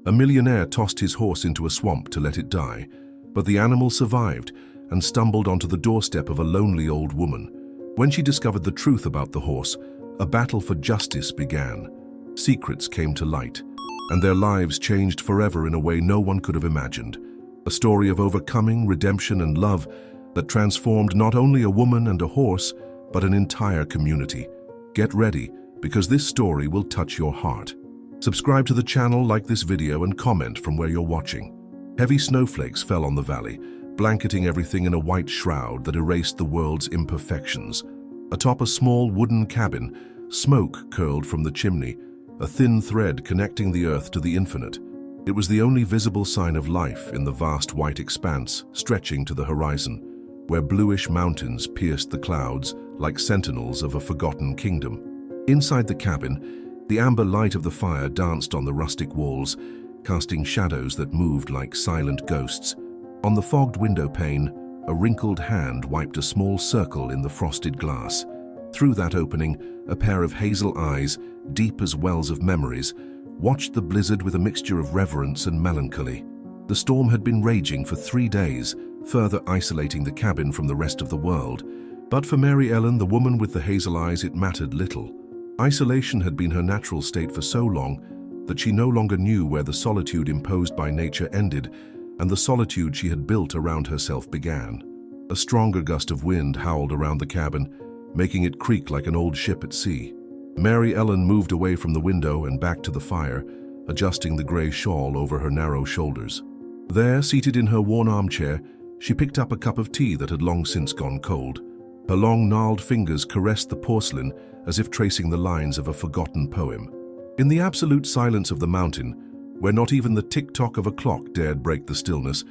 A millionaire tossed his horse into a swamp to let it die, but the animal survived and stumbled onto the doorstep of a lonely old woman. When she discovered the truth about the horse, a battle for justice began. Secrets came to light, and their lives changed forever in a way no one could have imagined. A story of overcoming, redemption, and love that transformed not only a woman and a horse, but an entire community. Get ready, because this story will touch your heart. Subscribe to the channel, like this video, and comment from where you're watching. Heavy snowflakes fell on the valley, blanketing everything in a white shroud that erased the world's imperfections. Atop a small wooden cabin, smoke curled from the chimney, a thin thread connecting the earth to the infinite. It was the only visible sign of life in the vast white expanse stretching to the horizon, where bluish mountains pierced the clouds like sentinels of a forgotten kingdom. Inside the cabin, the amber light of the fire danced on the rustic walls, casting shadows that moved like silent ghosts. On the fogged window pane, a wrinkled hand wiped a small circle in the frosted glass. Through that opening, a pair of hazel eyes, deep as wells of memories, watched the blizzard with a mixture of reverence and melancholy. The storm had been raging for 3 days, further isolating the cabin from the rest of the world. But for Mary Ellen, the woman with the hazel eyes, it mattered little. Isolation had been her natural state for so long that she no longer knew where the solitude imposed by nature ended and the solitude she had built around herself began. A stronger gust of wind howled around the cabin, making it creak like an old ship at sea. Mary Ellen moved away from the window and back to the fire, adjusting the gray shawl over her narrow shoulders. There, seated in her worn armchair, she picked up a cup of tea that had long since gone cold. Her long, gnarled fingers caressed the porcelain as if tracing the lines of a forgotten poem. In the absolute silence of the mountain, where not even the tick-tock of a clock dared break the stillness,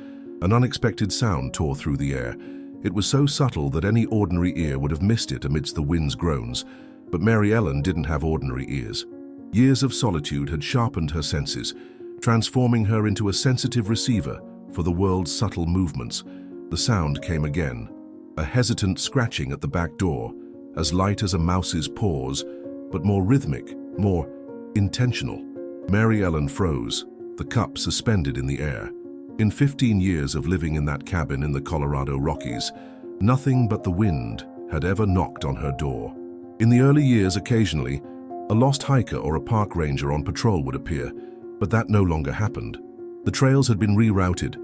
an unexpected sound tore through the air. It was so subtle that any ordinary ear would have missed it amidst the wind's groans, but Mary Ellen didn't have ordinary ears. Years of solitude had sharpened her senses, transforming her into a sensitive receiver for the world's subtle movements. The sound came again, a hesitant scratching at the back door, as light as a mouse's paws, but more rhythmic, more intentional. Mary Ellen froze, the cup suspended in the air. In 15 years of living in that cabin in the Colorado Rockies, nothing but the wind had ever knocked on her door. In the early years, occasionally, a lost hiker or a park ranger on patrol would appear, but that no longer happened. The trails had been rerouted.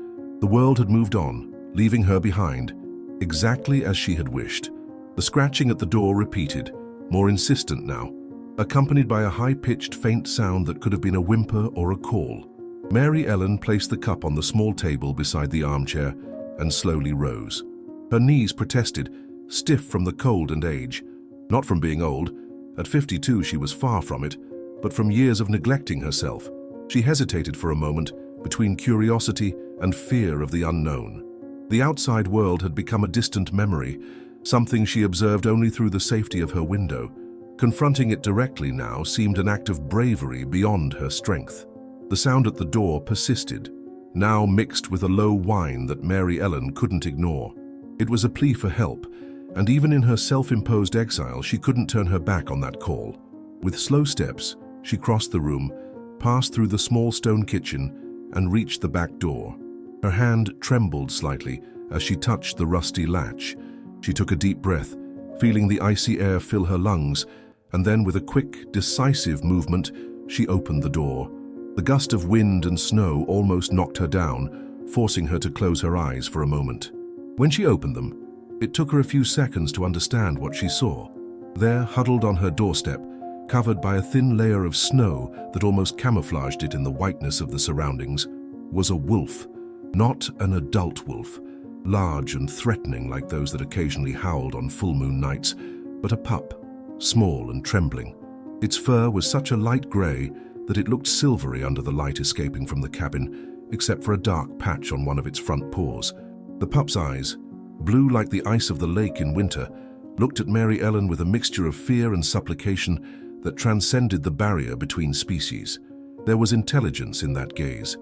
The world had moved on, leaving her behind, exactly as she had wished. The scratching at the door repeated, more insistent now, accompanied by a high-pitched, faint sound that could have been a whimper or a call. Mary Ellen placed the cup on the small table beside the armchair and slowly rose. Her knees protested, stiff from the cold and age. Not from being old. At 52 she was far from it, but from years of neglecting herself. She hesitated for a moment between curiosity and fear of the unknown. The outside world had become a distant memory, something she observed only through the safety of her window. Confronting it directly now seemed an act of bravery beyond her strength. The sound at the door persisted, now mixed with a low whine that Mary Ellen couldn't ignore. It was a plea for help, and even in her self-imposed exile, she couldn't turn her back on that call. With slow steps, she crossed the room, passed through the small stone kitchen, and reached the back door. Her hand trembled slightly as she touched the rusty latch. She took a deep breath, feeling the icy air fill her lungs, and then with a quick, decisive movement, she opened the door. The gust of wind and snow almost knocked her down, forcing her to close her eyes for a moment. When she opened them, it took her a few seconds to understand what she saw. There, huddled on her doorstep, covered by a thin layer of snow that almost camouflaged it in the whiteness of the surroundings, was a wolf. Not an adult wolf, large and threatening like those that occasionally howled on full moon nights, but a pup, small and trembling. Its fur was such a light gray that it looked silvery under the light escaping from the cabin, except for a dark patch on one of its front paws. The pup's eyes, blue like the ice of the lake in winter, looked at Mary Ellen with a mixture of fear and supplication that transcended the barrier between species. There was intelligence in that gaze,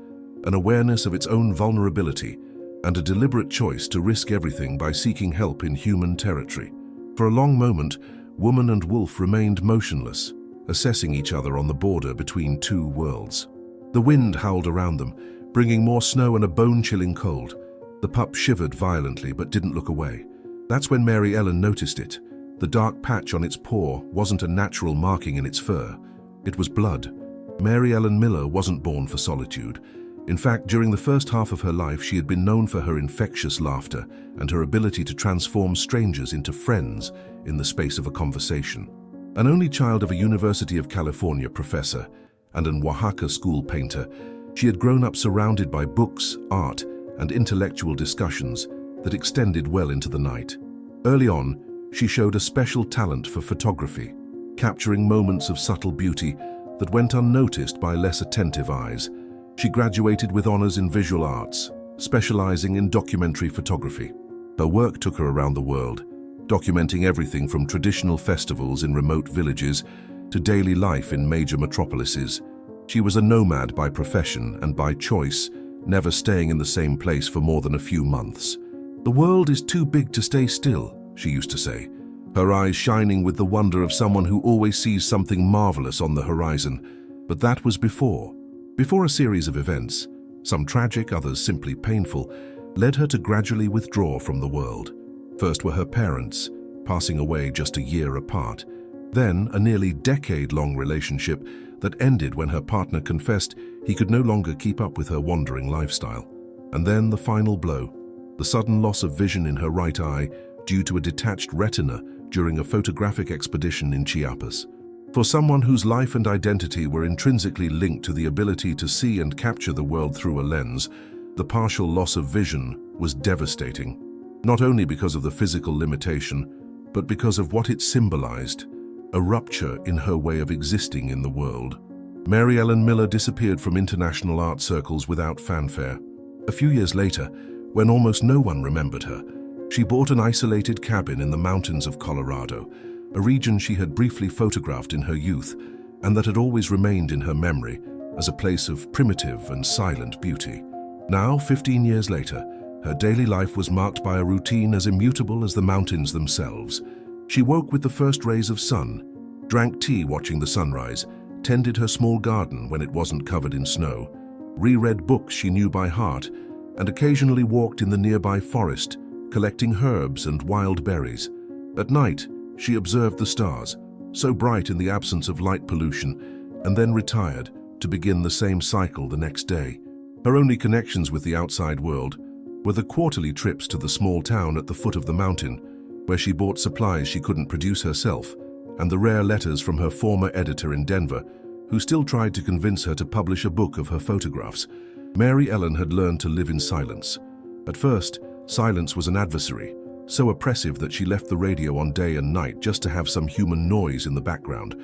an awareness of its own vulnerability, and a deliberate choice to risk everything by seeking help in human territory. For a long moment, woman and wolf remained motionless, assessing each other on the border between two worlds. The wind howled around them, bringing more snow and a bone-chilling cold. The pup shivered violently but didn't look away. That's when Mary Ellen noticed it. The dark patch on its paw wasn't a natural marking in its fur. It was blood. Mary Ellen Miller wasn't born for solitude. In fact, during the first half of her life, she had been known for her infectious laughter and her ability to transform strangers into friends in the space of a conversation. An only child of a University of California professor and an Oaxaca school painter, she had grown up surrounded by books, art, and intellectual discussions that extended well into the night. Early on, she showed a special talent for photography, capturing moments of subtle beauty that went unnoticed by less attentive eyes. She graduated with honors in visual arts, specializing in documentary photography. Her work took her around the world, documenting everything from traditional festivals in remote villages to daily life in major metropolises. She was a nomad by profession and by choice, never staying in the same place for more than a few months. "The world is too big to stay still," she used to say, her eyes shining with the wonder of someone who always sees something marvelous on the horizon. But that was before a series of events, some tragic, others simply painful, led her to gradually withdraw from the world. First were her parents, passing away just a year apart. Then a nearly decade-long relationship that ended when her partner confessed he could no longer keep up with her wandering lifestyle. And then the final blow, the sudden loss of vision in her right eye due to a detached retina during a photographic expedition in Chiapas. For someone whose life and identity were intrinsically linked to the ability to see and capture the world through a lens, the partial loss of vision was devastating, not only because of the physical limitation, but because of what it symbolized, a rupture in her way of existing in the world. Mary Ellen Miller disappeared from international art circles without fanfare. A few years later, when almost no one remembered her, she bought an isolated cabin in the mountains of Colorado, a region she had briefly photographed in her youth and that had always remained in her memory as a place of primitive and silent beauty. Now, 15 years later, her daily life was marked by a routine as immutable as the mountains themselves. She woke with the first rays of sun, drank tea watching the sunrise, tended her small garden when it wasn't covered in snow, reread books she knew by heart, and occasionally walked in the nearby forest, collecting herbs and wild berries. At night, she observed the stars, so bright in the absence of light pollution, and then retired to begin the same cycle the next day. Her only connections with the outside world were the quarterly trips to the small town at the foot of the mountain, where she bought supplies she couldn't produce herself, and the rare letters from her former editor in Denver, who still tried to convince her to publish a book of her photographs. Mary Ellen had learned to live in silence. At first, silence was an adversary, so oppressive that she left the radio on day and night just to have some human noise in the background.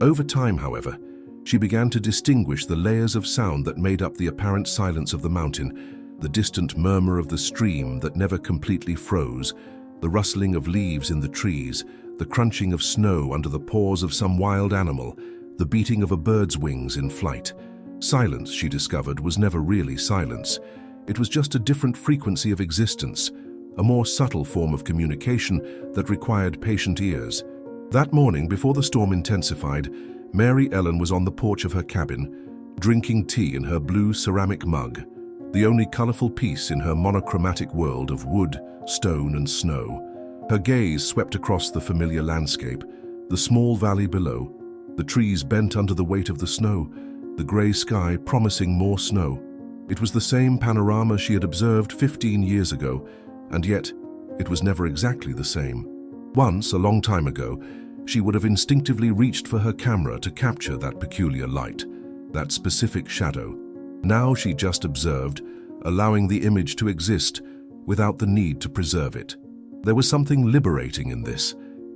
Over time, however, she began to distinguish the layers of sound that made up the apparent silence of the mountain, the distant murmur of the stream that never completely froze, the rustling of leaves in the trees, the crunching of snow under the paws of some wild animal, the beating of a bird's wings in flight. Silence, she discovered, was never really silence. It was just a different frequency of existence, a more subtle form of communication that required patient ears. That morning, before the storm intensified, Mary Ellen was on the porch of her cabin, drinking tea in her blue ceramic mug, the only colorful piece in her monochromatic world of wood, stone, and snow. Her gaze swept across the familiar landscape, the small valley below, the trees bent under the weight of the snow, the gray sky promising more snow. It was the same panorama she had observed 15 years ago, and yet it was never exactly the same. Once, a long time ago, she would have instinctively reached for her camera to capture that peculiar light, that specific shadow. Now she just observed, allowing the image to exist without the need to preserve it. There was something liberating in this,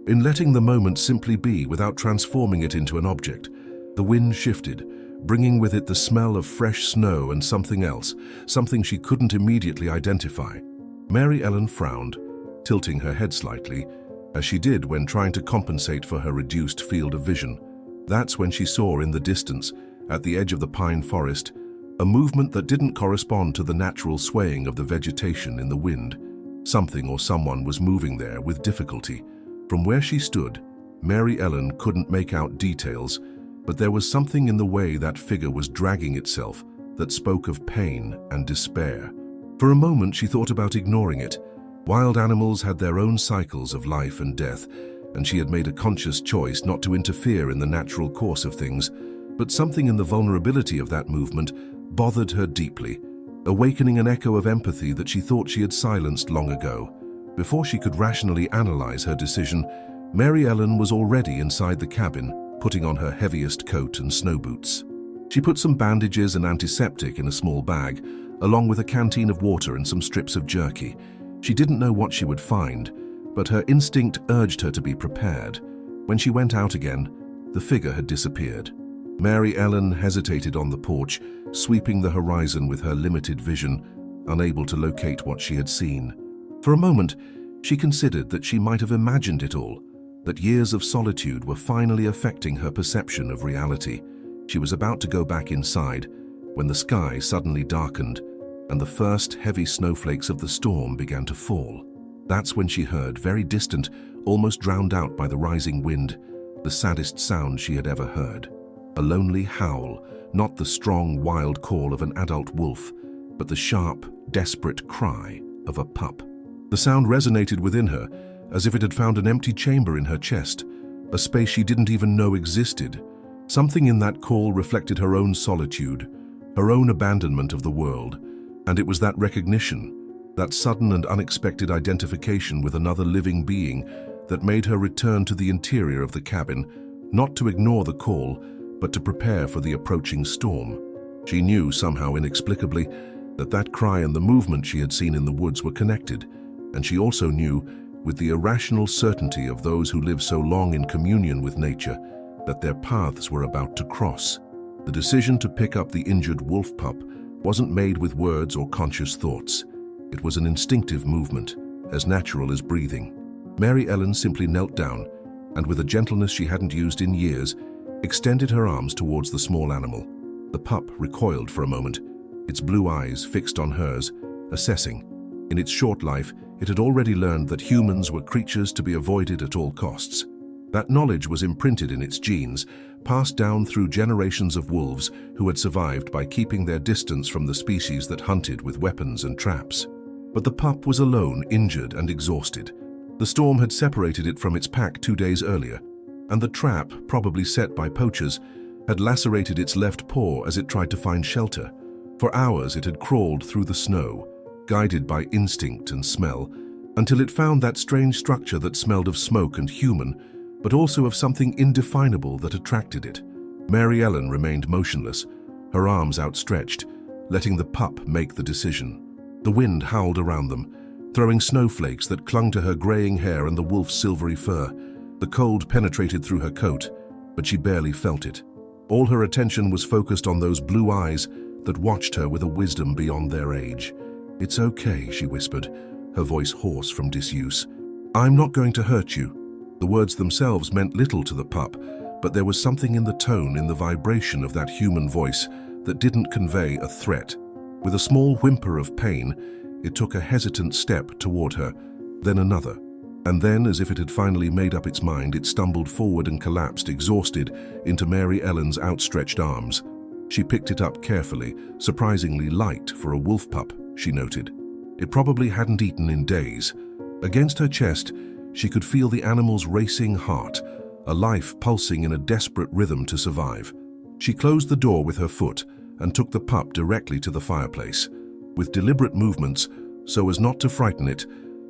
in letting the moment simply be without transforming it into an object. The wind shifted, bringing with it the smell of fresh snow and something else, something she couldn't immediately identify. Mary Ellen frowned, tilting her head slightly, as she did when trying to compensate for her reduced field of vision. That's when she saw in the distance, at the edge of the pine forest, a movement that didn't correspond to the natural swaying of the vegetation in the wind. Something or someone was moving there with difficulty. From where she stood, Mary Ellen couldn't make out details, but there was something in the way that figure was dragging itself that spoke of pain and despair. For a moment she thought about ignoring it. Wild animals had their own cycles of life and death, and she had made a conscious choice not to interfere in the natural course of things. But something in the vulnerability of that movement bothered her deeply, awakening an echo of empathy that she thought she had silenced long ago. Before she could rationally analyze her decision, Mary Ellen was already inside the cabin, putting on her heaviest coat and snow boots. She put some bandages and antiseptic in a small bag, along with a canteen of water and some strips of jerky. She didn't know what she would find, but her instinct urged her to be prepared. When she went out again, the figure had disappeared. Mary Ellen hesitated on the porch, sweeping the horizon with her limited vision, unable to locate what she had seen. For a moment, she considered that she might have imagined it all, that years of solitude were finally affecting her perception of reality. She was about to go back inside when the sky suddenly darkened and the first heavy snowflakes of the storm began to fall. That's when she heard, very distant, almost drowned out by the rising wind, the saddest sound she had ever heard. A lonely howl, not the strong, wild call of an adult wolf, but the sharp, desperate cry of a pup. The sound resonated within her, as if it had found an empty chamber in her chest, a space she didn't even know existed. Something in that call reflected her own solitude, her own abandonment of the world, and it was that recognition, that sudden and unexpected identification with another living being, that made her return to the interior of the cabin, not to ignore the call, but to prepare for the approaching storm. She knew, somehow inexplicably, that cry and the movement she had seen in the woods were connected, and she also knew, with the irrational certainty of those who live so long in communion with nature, that their paths were about to cross. The decision to pick up the injured wolf pup wasn't made with words or conscious thoughts. It was an instinctive movement, as natural as breathing. Mary Ellen simply knelt down, and with a gentleness she hadn't used in years, extended her arms towards the small animal. The pup recoiled for a moment, its blue eyes fixed on hers, assessing. In its short life, it had already learned that humans were creatures to be avoided at all costs. That knowledge was imprinted in its genes, passed down through generations of wolves who had survived by keeping their distance from the species that hunted with weapons and traps. But the pup was alone, injured and exhausted. The storm had separated it from its pack 2 days earlier, and the trap, probably set by poachers, had lacerated its left paw as it tried to find shelter. For hours it had crawled through the snow, guided by instinct and smell, until it found that strange structure that smelled of smoke and human, but also of something indefinable that attracted it. Mary Ellen remained motionless, her arms outstretched, letting the pup make the decision. The wind howled around them, throwing snowflakes that clung to her graying hair and the wolf's silvery fur. The cold penetrated through her coat, but she barely felt it. All her attention was focused on those blue eyes that watched her with a wisdom beyond their age. "It's okay," she whispered, her voice hoarse from disuse. "I'm not going to hurt you." The words themselves meant little to the pup, but there was something in the tone, in the vibration of that human voice, that didn't convey a threat. With a small whimper of pain, it took a hesitant step toward her, then another. And then, as if it had finally made up its mind, it stumbled forward and collapsed, exhausted, into Mary Ellen's outstretched arms. She picked it up carefully, surprisingly light for a wolf pup, she noted. It probably hadn't eaten in days. Against her chest, she could feel the animal's racing heart, a life pulsing in a desperate rhythm to survive. She closed the door with her foot and took the pup directly to the fireplace. With deliberate movements, so as not to frighten it,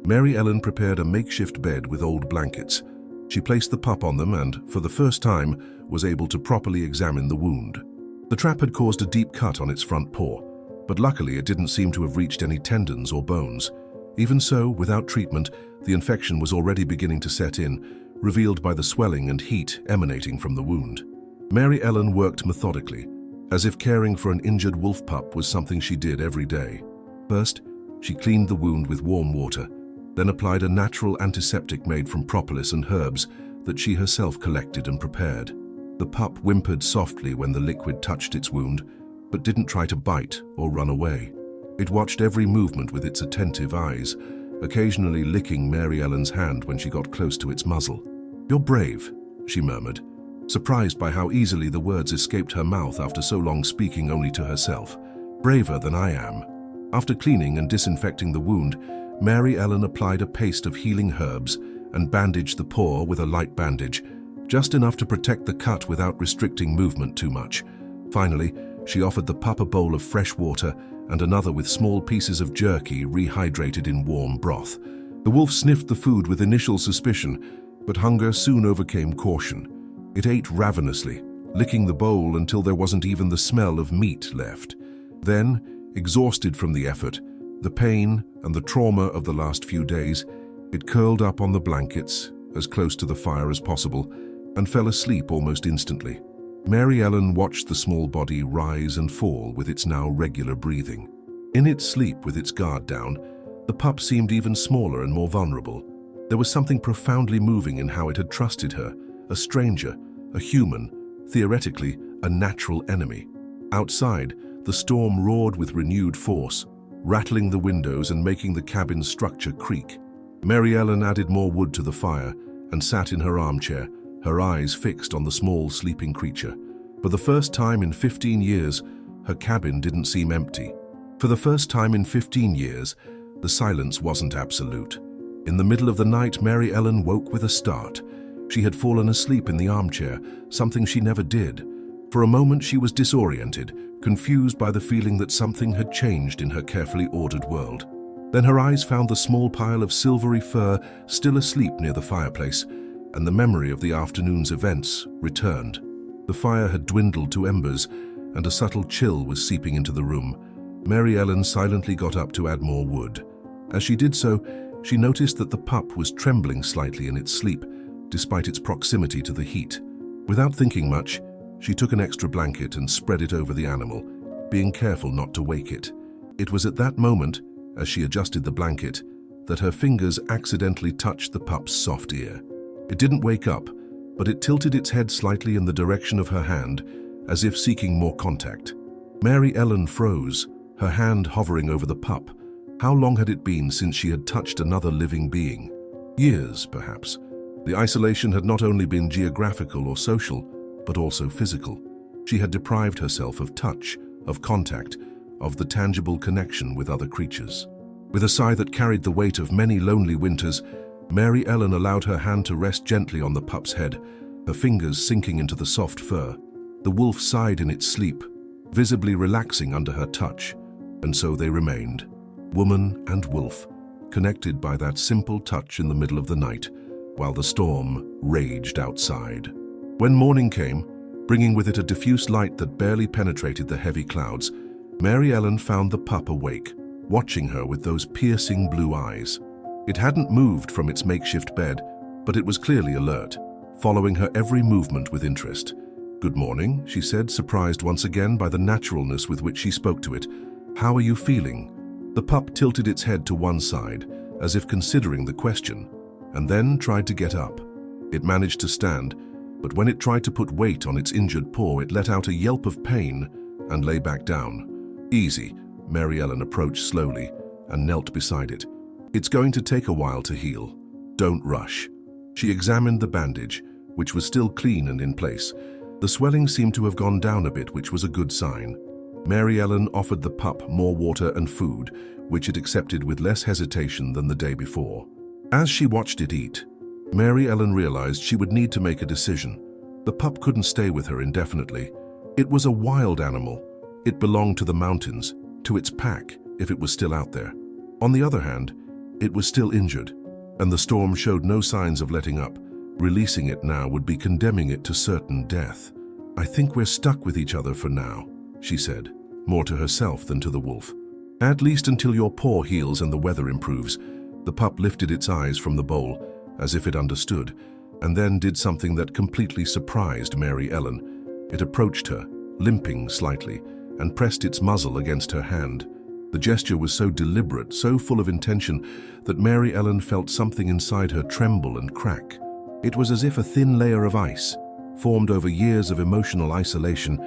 Mary Ellen prepared a makeshift bed with old blankets. She placed the pup on them and, for the first time, was able to properly examine the wound. The trap had caused a deep cut on its front paw, but luckily it didn't seem to have reached any tendons or bones. Even so, without treatment, the infection was already beginning to set in, revealed by the swelling and heat emanating from the wound. Mary Ellen worked methodically, as if caring for an injured wolf pup was something she did every day. First, she cleaned the wound with warm water, then applied a natural antiseptic made from propolis and herbs that she herself collected and prepared. The pup whimpered softly when the liquid touched its wound, but didn't try to bite or run away. It watched every movement with its attentive eyes, occasionally licking Mary Ellen's hand when she got close to its muzzle. "You're brave," she murmured. surprised by how easily the words escaped her mouth after so long speaking only to herself. "Braver than I am." After cleaning and disinfecting the wound, Mary Ellen applied a paste of healing herbs and bandaged the paw with a light bandage, just enough to protect the cut without restricting movement too much. Finally, she offered the pup a bowl of fresh water and another with small pieces of jerky rehydrated in warm broth. The wolf sniffed the food with initial suspicion, but hunger soon overcame caution. It ate ravenously, licking the bowl until there wasn't even the smell of meat left. Then, exhausted from the effort, the pain and the trauma of the last few days, it curled up on the blankets, as close to the fire as possible, and fell asleep almost instantly. Mary Ellen watched the small body rise and fall with its now regular breathing. In its sleep with its guard down, the pup seemed even smaller and more vulnerable. There was something profoundly moving in how it had trusted her, a stranger, a human, theoretically a natural enemy. Outside, the storm roared with renewed force, rattling the windows and making the cabin's structure creak. Mary Ellen added more wood to the fire and sat in her armchair, her eyes fixed on the small, sleeping creature. For the first time in 15 years, her cabin didn't seem empty. For the first time in 15 years, the silence wasn't absolute. In the middle of the night, Mary Ellen woke with a start. She had fallen asleep in the armchair, something she never did. For a moment, she was disoriented, confused by the feeling that something had changed in her carefully ordered world. Then her eyes found the small pile of silvery fur still asleep near the fireplace, and the memory of the afternoon's events returned. The fire had dwindled to embers, and a subtle chill was seeping into the room. Mary Ellen silently got up to add more wood. As she did so, she noticed that the pup was trembling slightly in its sleep, despite its proximity to the heat. Without thinking much, she took an extra blanket and spread it over the animal, being careful not to wake it. It was at that moment, as she adjusted the blanket, that her fingers accidentally touched the pup's soft ear. It didn't wake up, but it tilted its head slightly in the direction of her hand, as if seeking more contact. Mary Ellen froze, her hand hovering over the pup. How long had it been since she had touched another living being? Years, perhaps. The isolation had not only been geographical or social, but also physical. She had deprived herself of touch, of contact, of the tangible connection with other creatures. With a sigh that carried the weight of many lonely winters, Mary Ellen allowed her hand to rest gently on the pup's head, her fingers sinking into the soft fur. The wolf sighed in its sleep, visibly relaxing under her touch, and so they remained, woman and wolf, connected by that simple touch in the middle of the night, while the storm raged outside. When morning came, bringing with it a diffuse light that barely penetrated the heavy clouds, Mary Ellen found the pup awake, watching her with those piercing blue eyes. It hadn't moved from its makeshift bed, but it was clearly alert, following her every movement with interest. "Good morning," she said, surprised once again by the naturalness with which she spoke to it. "How are you feeling?" The pup tilted its head to one side, as if considering the question, and then tried to get up. It managed to stand, but when it tried to put weight on its injured paw, it let out a yelp of pain and lay back down. "Easy," Mary Ellen approached slowly and knelt beside it. "It's going to take a while to heal. Don't rush." She examined the bandage, which was still clean and in place. The swelling seemed to have gone down a bit, which was a good sign. Mary Ellen offered the pup more water and food, which it accepted with less hesitation than the day before. As she watched it eat, Mary Ellen realized she would need to make a decision. The pup couldn't stay with her indefinitely. It was a wild animal. It belonged to the mountains, to its pack, if it was still out there. On the other hand, it was still injured, and the storm showed no signs of letting up. Releasing it now would be condemning it to certain death. "I think we're stuck with each other for now," she said, more to herself than to the wolf. "At least until your paw heals and the weather improves." The pup lifted its eyes from the bowl, as if it understood, and then did something that completely surprised Mary Ellen. It approached her, limping slightly, and pressed its muzzle against her hand. The gesture was so deliberate, so full of intention, that Mary Ellen felt something inside her tremble and crack. It was as if a thin layer of ice, formed over years of emotional isolation,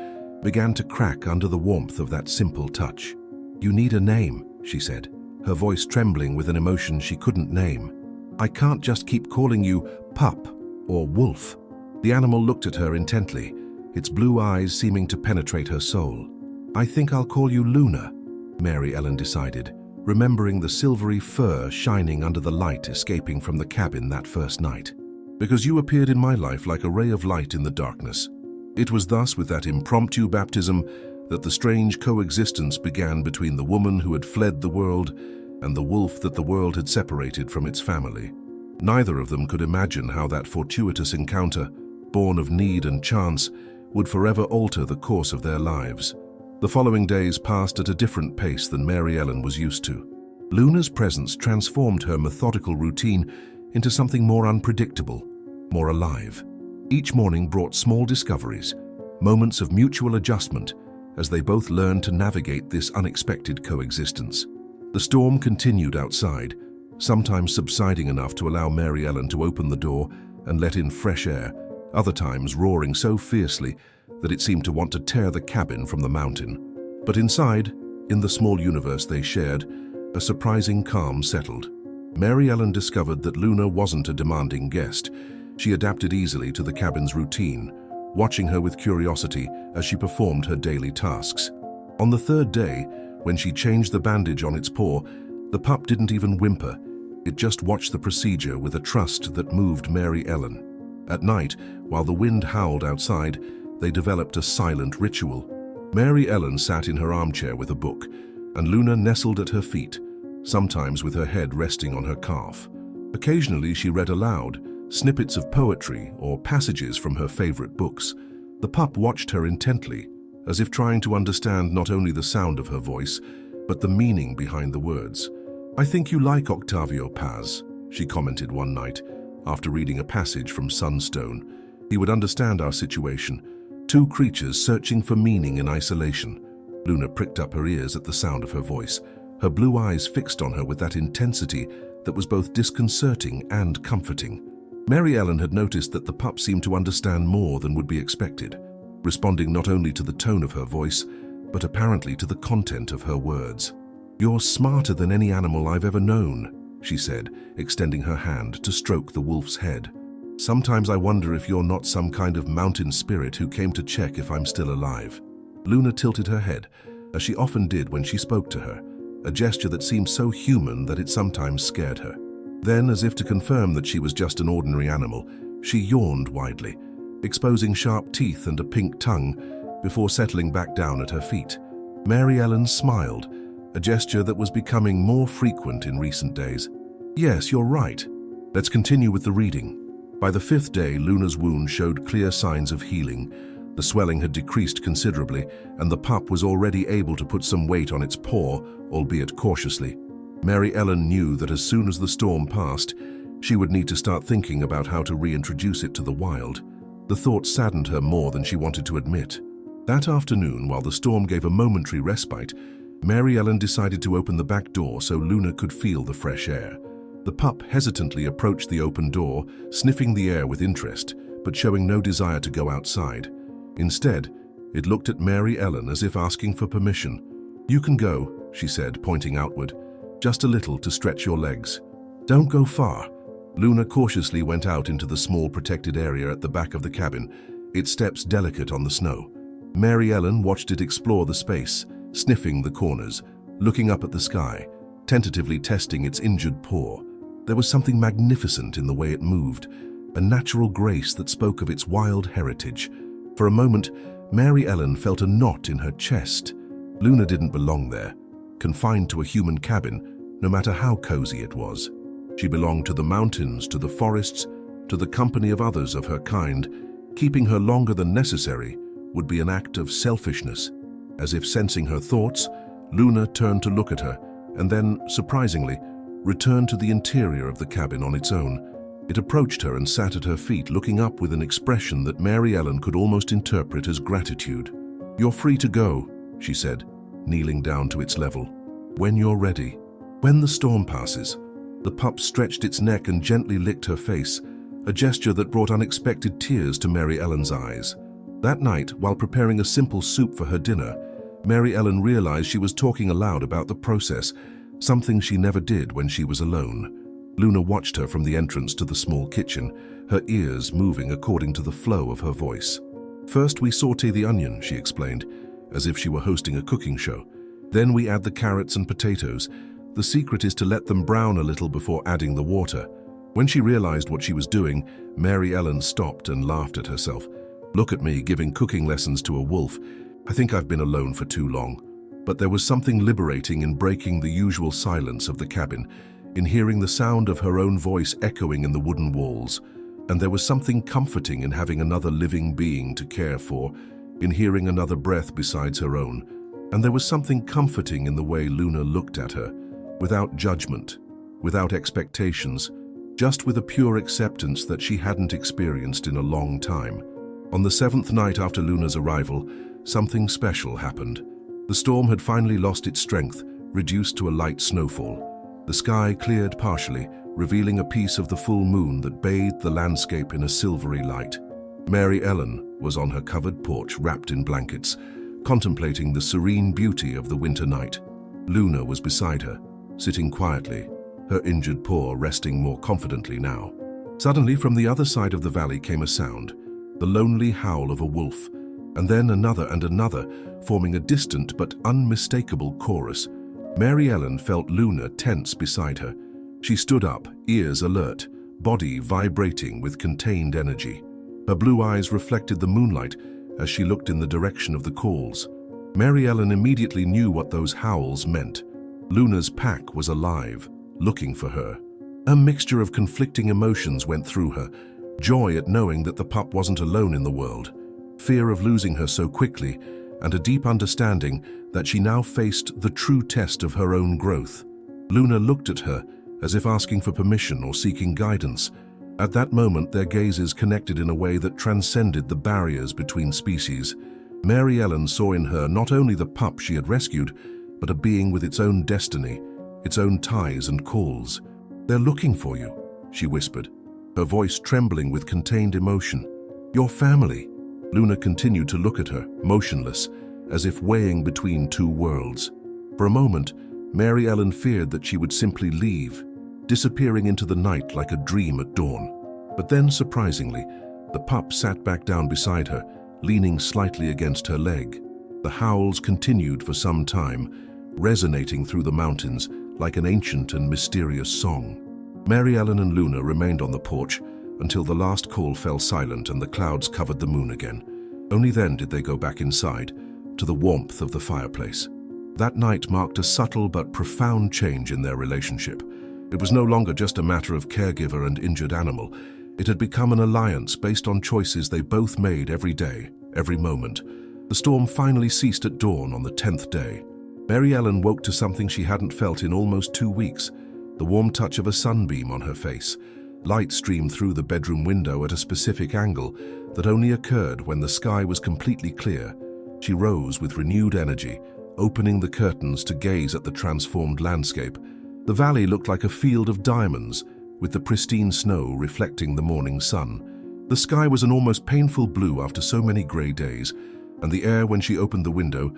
began to crack under the warmth of that simple touch. "You need a name," she said, her voice trembling with an emotion she couldn't name. "I can't just keep calling you pup or wolf." The animal looked at her intently, its blue eyes seeming to penetrate her soul. "I think I'll call you Luna," Mary Ellen decided, remembering the silvery fur shining under the light escaping from the cabin that first night. "Because you appeared in my life like a ray of light in the darkness." It was thus with that impromptu baptism that the strange coexistence began between the woman who had fled the world and the wolf that the world had separated from its family. Neither of them could imagine how that fortuitous encounter, born of need and chance, would forever alter the course of their lives. The following days passed at a different pace than Mary Ellen was used to. Luna's presence transformed her methodical routine into something more unpredictable, more alive. Each morning brought small discoveries, moments of mutual adjustment, as they both learned to navigate this unexpected coexistence. The storm continued outside, sometimes subsiding enough to allow Mary Ellen to open the door and let in fresh air, other times roaring so fiercely that it seemed to want to tear the cabin from the mountain. But inside, in the small universe they shared, a surprising calm settled. Mary Ellen discovered that Luna wasn't a demanding guest. She adapted easily to the cabin's routine, watching her with curiosity as she performed her daily tasks. On the third day, when she changed the bandage on its paw, the pup didn't even whimper. It just watched the procedure with a trust that moved Mary Ellen. At night, while the wind howled outside, they developed a silent ritual. Mary Ellen sat in her armchair with a book, and Luna nestled at her feet, sometimes with her head resting on her calf. Occasionally she read aloud, snippets of poetry or passages from her favorite books. The pup watched her intently, as if trying to understand not only the sound of her voice, but the meaning behind the words. "I think you like Octavio Paz," she commented one night, after reading a passage from Sunstone. "He would understand our situation. Two creatures searching for meaning in isolation." Luna pricked up her ears at the sound of her voice, her blue eyes fixed on her with that intensity that was both disconcerting and comforting. Mary Ellen had noticed that the pup seemed to understand more than would be expected, responding not only to the tone of her voice, but apparently to the content of her words. "You're smarter than any animal I've ever known," she said, extending her hand to stroke the wolf's head. "Sometimes I wonder if you're not some kind of mountain spirit who came to check if I'm still alive." Luna tilted her head, as she often did when she spoke to her, a gesture that seemed so human that it sometimes scared her. Then, as if to confirm that she was just an ordinary animal, she yawned widely, exposing sharp teeth and a pink tongue before settling back down at her feet. Mary Ellen smiled, a gesture that was becoming more frequent in recent days. "Yes, you're right. Let's continue with the reading." By the fifth day, Luna's wound showed clear signs of healing. The swelling had decreased considerably, and the pup was already able to put some weight on its paw, albeit cautiously. Mary Ellen knew that as soon as the storm passed, she would need to start thinking about how to reintroduce it to the wild. The thought saddened her more than she wanted to admit. That afternoon, while the storm gave a momentary respite, Mary Ellen decided to open the back door so Luna could feel the fresh air. The pup hesitantly approached the open door, sniffing the air with interest, but showing no desire to go outside. Instead, it looked at Mary Ellen as if asking for permission. "You can go," she said, pointing outward. "Just a little to stretch your legs. Don't go far." Luna cautiously went out into the small protected area at the back of the cabin, its steps delicate on the snow. Mary Ellen watched it explore the space, sniffing the corners, looking up at the sky, tentatively testing its injured paw. There was something magnificent in the way it moved, a natural grace that spoke of its wild heritage. For a moment, Mary Ellen felt a knot in her chest. Luna didn't belong there, confined to a human cabin, no matter how cozy it was. She belonged to the mountains, to the forests, to the company of others of her kind. Keeping her longer than necessary would be an act of selfishness. As if sensing her thoughts, Luna turned to look at her, and then, surprisingly, returned to the interior of the cabin on its own. It approached her and sat at her feet, looking up with an expression that Mary Ellen could almost interpret as gratitude. "You're free to go," she said, kneeling down to its level. "When you're ready." When the storm passes, the pup stretched its neck and gently licked her face, a gesture that brought unexpected tears to Mary Ellen's eyes. That night, while preparing a simple soup for her dinner, Mary Ellen realized she was talking aloud about the process, something she never did when she was alone. Luna watched her from the entrance to the small kitchen, her ears moving according to the flow of her voice. "First we saute the onion," she explained, as if she were hosting a cooking show. "Then we add the carrots and potatoes. The secret is to let them brown a little before adding the water." When she realized what she was doing, Mary Ellen stopped and laughed at herself. "Look at me, giving cooking lessons to a wolf. I think I've been alone for too long." But there was something liberating in breaking the usual silence of the cabin, in hearing the sound of her own voice echoing in the wooden walls. And there was something comforting in having another living being to care for, in hearing another breath besides her own. And there was something comforting in the way Luna looked at her, without judgment, without expectations, just with a pure acceptance that she hadn't experienced in a long time. On the 7th night after Luna's arrival, something special happened. The storm had finally lost its strength, reduced to a light snowfall. The sky cleared partially, revealing a piece of the full moon that bathed the landscape in a silvery light. Mary Ellen was on her covered porch, wrapped in blankets, contemplating the serene beauty of the winter night. Luna was beside her, sitting quietly, her injured paw resting more confidently now. Suddenly, from the other side of the valley came a sound, the lonely howl of a wolf, and then another and another, forming a distant but unmistakable chorus. Mary Ellen felt Luna tense beside her. She stood up, ears alert, body vibrating with contained energy. Her blue eyes reflected the moonlight as she looked in the direction of the calls. Mary Ellen immediately knew what those howls meant. Luna's pack was alive, looking for her. A mixture of conflicting emotions went through her: joy at knowing that the pup wasn't alone in the world, fear of losing her so quickly, and a deep understanding that she now faced the true test of her own growth. Luna looked at her, as if asking for permission or seeking guidance. At that moment, their gazes connected in a way that transcended the barriers between species. Mary Ellen saw in her not only the pup she had rescued, but a being with its own destiny, its own ties and calls. "They're looking for you," she whispered, her voice trembling with contained emotion. "Your family." Luna continued to look at her, motionless, as if weighing between two worlds. For a moment, Mary Ellen feared that she would simply leave, disappearing into the night like a dream at dawn. But then, surprisingly, the pup sat back down beside her, leaning slightly against her leg. The howls continued for some time, resonating through the mountains like an ancient and mysterious song. Mary Ellen and Luna remained on the porch until the last call fell silent and the clouds covered the moon again. Only then did they go back inside, to the warmth of the fireplace. That night marked a subtle but profound change in their relationship. It was no longer just a matter of caregiver and injured animal. It had become an alliance based on choices they both made every day, every moment. The storm finally ceased at dawn on the 10th day. Mary Ellen woke to something she hadn't felt in almost 2 weeks, the warm touch of a sunbeam on her face. Light streamed through the bedroom window at a specific angle that only occurred when the sky was completely clear. She rose with renewed energy, opening the curtains to gaze at the transformed landscape. The valley looked like a field of diamonds, with the pristine snow reflecting the morning sun. The sky was an almost painful blue after so many grey days, and the air, when she opened the window,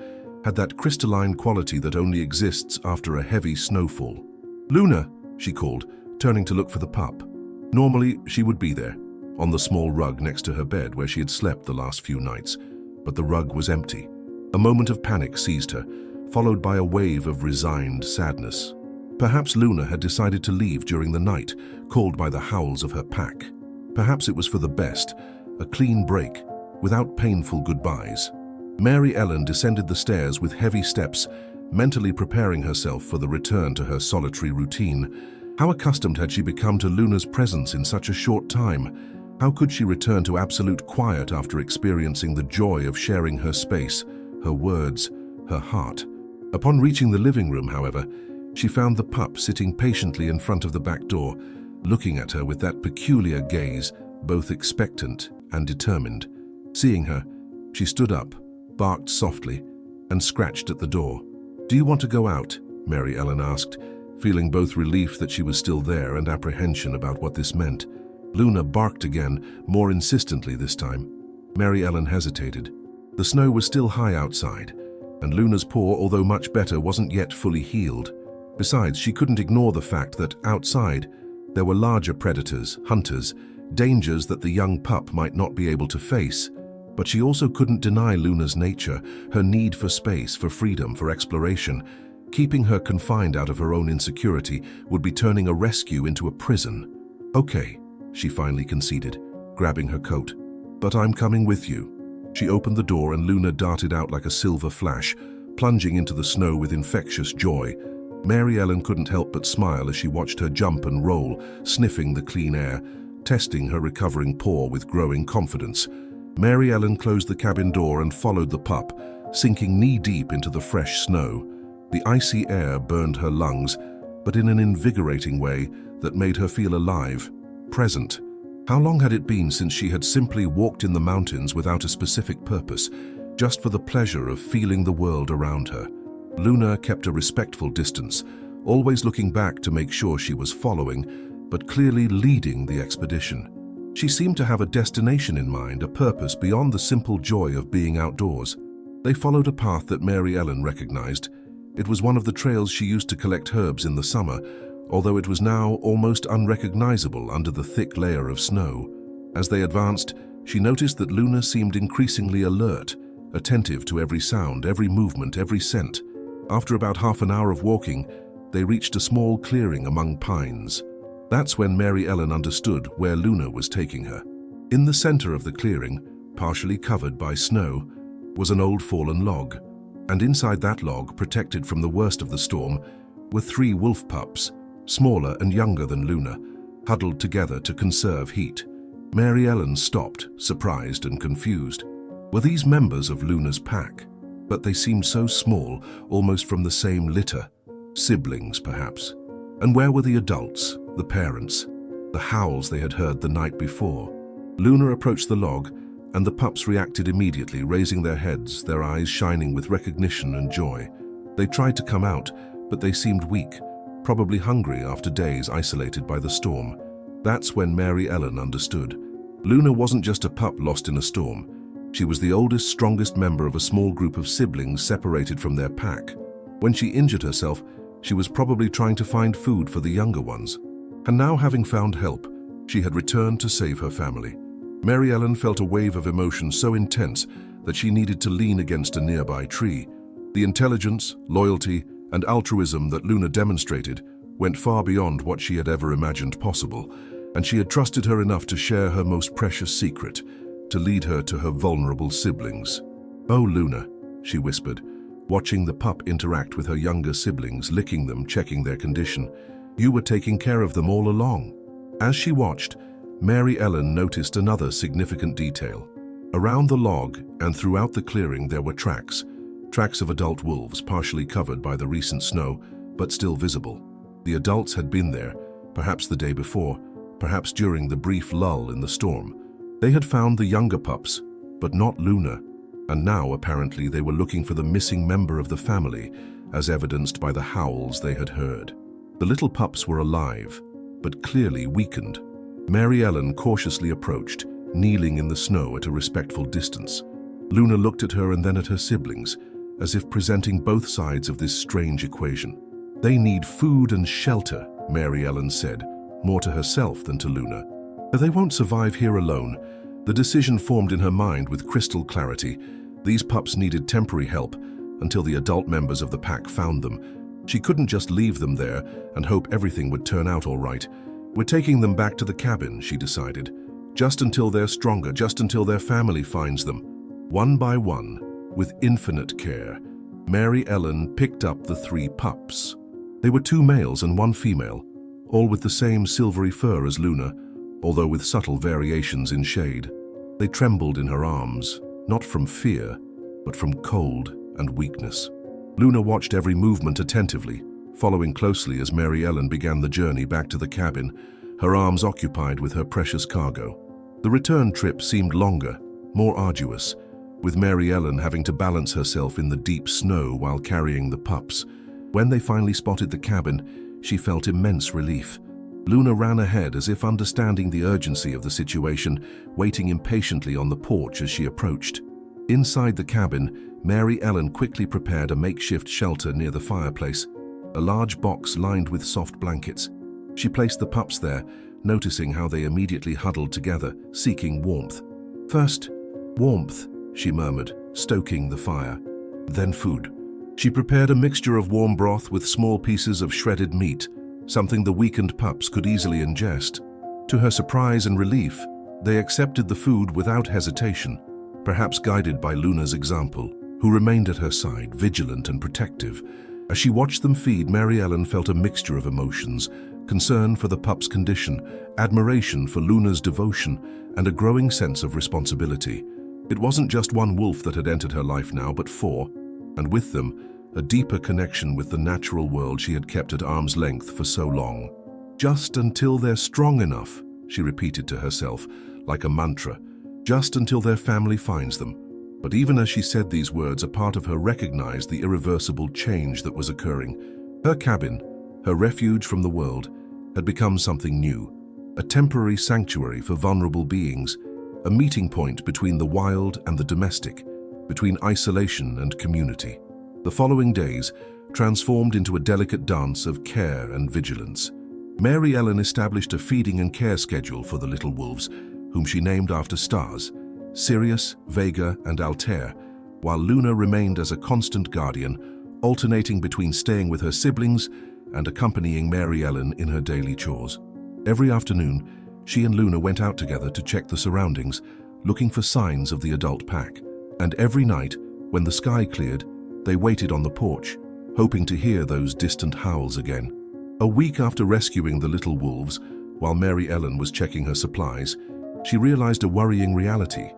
had that crystalline quality that only exists after a heavy snowfall. "Luna," she called, turning to look for the pup. Normally, she would be there, on the small rug next to her bed where she had slept the last few nights. But the rug was empty. A moment of panic seized her, followed by a wave of resigned sadness. Perhaps Luna had decided to leave during the night, called by the howls of her pack. Perhaps it was for the best, a clean break, without painful goodbyes. Mary Ellen descended the stairs with heavy steps, mentally preparing herself for the return to her solitary routine. How accustomed had she become to Luna's presence in such a short time? How could she return to absolute quiet after experiencing the joy of sharing her space, her words, her heart? Upon reaching the living room, however, she found the pup sitting patiently in front of the back door, looking at her with that peculiar gaze, both expectant and determined. Seeing her, she stood up, barked softly, and scratched at the door. "Do you want to go out?" Mary Ellen asked, feeling both relief that she was still there and apprehension about what this meant. Luna barked again, more insistently this time. Mary Ellen hesitated. The snow was still high outside, and Luna's paw, although much better, wasn't yet fully healed. Besides, she couldn't ignore the fact that outside, there were larger predators, hunters, dangers that the young pup might not be able to face. But she also couldn't deny Luna's nature, her need for space, for freedom, for exploration. Keeping her confined out of her own insecurity would be turning a rescue into a prison. "Okay," she finally conceded, grabbing her coat. "But I'm coming with you." She opened the door and Luna darted out like a silver flash, plunging into the snow with infectious joy. Mary Ellen couldn't help but smile as she watched her jump and roll, sniffing the clean air, testing her recovering paw with growing confidence. Mary Ellen closed the cabin door and followed the pup, sinking knee-deep into the fresh snow. The icy air burned her lungs, but in an invigorating way that made her feel alive, present. How long had it been since she had simply walked in the mountains without a specific purpose, just for the pleasure of feeling the world around her? Luna kept a respectful distance, always looking back to make sure she was following, but clearly leading the expedition. She seemed to have a destination in mind, a purpose beyond the simple joy of being outdoors. They followed a path that Mary Ellen recognized. It was one of the trails she used to collect herbs in the summer, although it was now almost unrecognizable under the thick layer of snow. As they advanced, she noticed that Luna seemed increasingly alert, attentive to every sound, every movement, every scent. After about half an hour of walking, they reached a small clearing among pines. That's when Mary Ellen understood where Luna was taking her. In the center of the clearing, partially covered by snow, was an old fallen log, and inside that log, protected from the worst of the storm, were 3 wolf pups, smaller and younger than Luna, huddled together to conserve heat. Mary Ellen stopped, surprised and confused. Were these members of Luna's pack? But they seemed so small, almost from the same litter. Siblings, perhaps. And where were the adults, the parents, the howls they had heard the night before? Luna approached the log, and the pups reacted immediately, raising their heads, their eyes shining with recognition and joy. They tried to come out, but they seemed weak, probably hungry after days isolated by the storm. That's when Mary Ellen understood. Luna wasn't just a pup lost in a storm. She was the oldest, strongest member of a small group of siblings separated from their pack. When she injured herself, she was probably trying to find food for the younger ones. And now, having found help, she had returned to save her family. Mary Ellen felt a wave of emotion so intense that she needed to lean against a nearby tree. The intelligence, loyalty, and altruism that Luna demonstrated went far beyond what she had ever imagined possible, and she had trusted her enough to share her most precious secret, to lead her to her vulnerable siblings. "Oh, Luna," she whispered, watching the pup interact with her younger siblings, licking them, checking their condition. "You were taking care of them all along." As she watched, Mary Ellen noticed another significant detail. Around the log and throughout the clearing there were tracks of adult wolves, partially covered by the recent snow, but still visible. The adults had been there, perhaps the day before, perhaps during the brief lull in the storm. They had found the younger pups, but not Luna, and now apparently they were looking for the missing member of the family, as evidenced by the howls they had heard. The little pups were alive, but clearly weakened. Mary Ellen cautiously approached, kneeling in the snow at a respectful distance. Luna looked at her and then at her siblings, as if presenting both sides of this strange equation. "They need food and shelter," Mary Ellen said, more to herself than to Luna. "They won't survive here alone." The decision formed in her mind with crystal clarity. These pups needed temporary help until the adult members of the pack found them. She couldn't just leave them there and hope everything would turn out all right. "We're taking them back to the cabin," she decided. "Just until they're stronger, just until their family finds them." One by one, with infinite care, Mary Ellen picked up the 3 pups. They were 2 males and 1 female, all with the same silvery fur as Luna, although with subtle variations in shade. They trembled in her arms, not from fear, but from cold and weakness. Luna watched every movement attentively, following closely as Mary Ellen began the journey back to the cabin, her arms occupied with her precious cargo. The return trip seemed longer, more arduous, with Mary Ellen having to balance herself in the deep snow while carrying the pups. When they finally spotted the cabin, she felt immense relief. Luna ran ahead as if understanding the urgency of the situation, waiting impatiently on the porch as she approached. Inside the cabin, Mary Ellen quickly prepared a makeshift shelter near the fireplace, a large box lined with soft blankets. She placed the pups there, noticing how they immediately huddled together, seeking warmth. "First, warmth," she murmured, stoking the fire. "Then food." She prepared a mixture of warm broth with small pieces of shredded meat, something the weakened pups could easily ingest. To her surprise and relief, they accepted the food without hesitation, perhaps guided by Luna's example, who remained at her side, vigilant and protective. As she watched them feed, Mary Ellen felt a mixture of emotions: concern for the pup's condition, admiration for Luna's devotion, and a growing sense of responsibility. It wasn't just one wolf that had entered her life now, but four, and with them, a deeper connection with the natural world she had kept at arm's length for so long. "Just until they're strong enough," she repeated to herself, like a mantra, "just until their family finds them." But even as she said these words, a part of her recognized the irreversible change that was occurring. Her cabin, her refuge from the world, had become something new, a temporary sanctuary for vulnerable beings, a meeting point between the wild and the domestic, between isolation and community. The following days transformed into a delicate dance of care and vigilance. Mary Ellen established a feeding and care schedule for the little wolves, whom she named after stars, Sirius, Vega, and Altair, while Luna remained as a constant guardian, alternating between staying with her siblings and accompanying Mary Ellen in her daily chores. Every afternoon, she and Luna went out together to check the surroundings, looking for signs of the adult pack. And every night, when the sky cleared, they waited on the porch, hoping to hear those distant howls again. A week after rescuing the little wolves, while Mary Ellen was checking her supplies, she realized a worrying reality.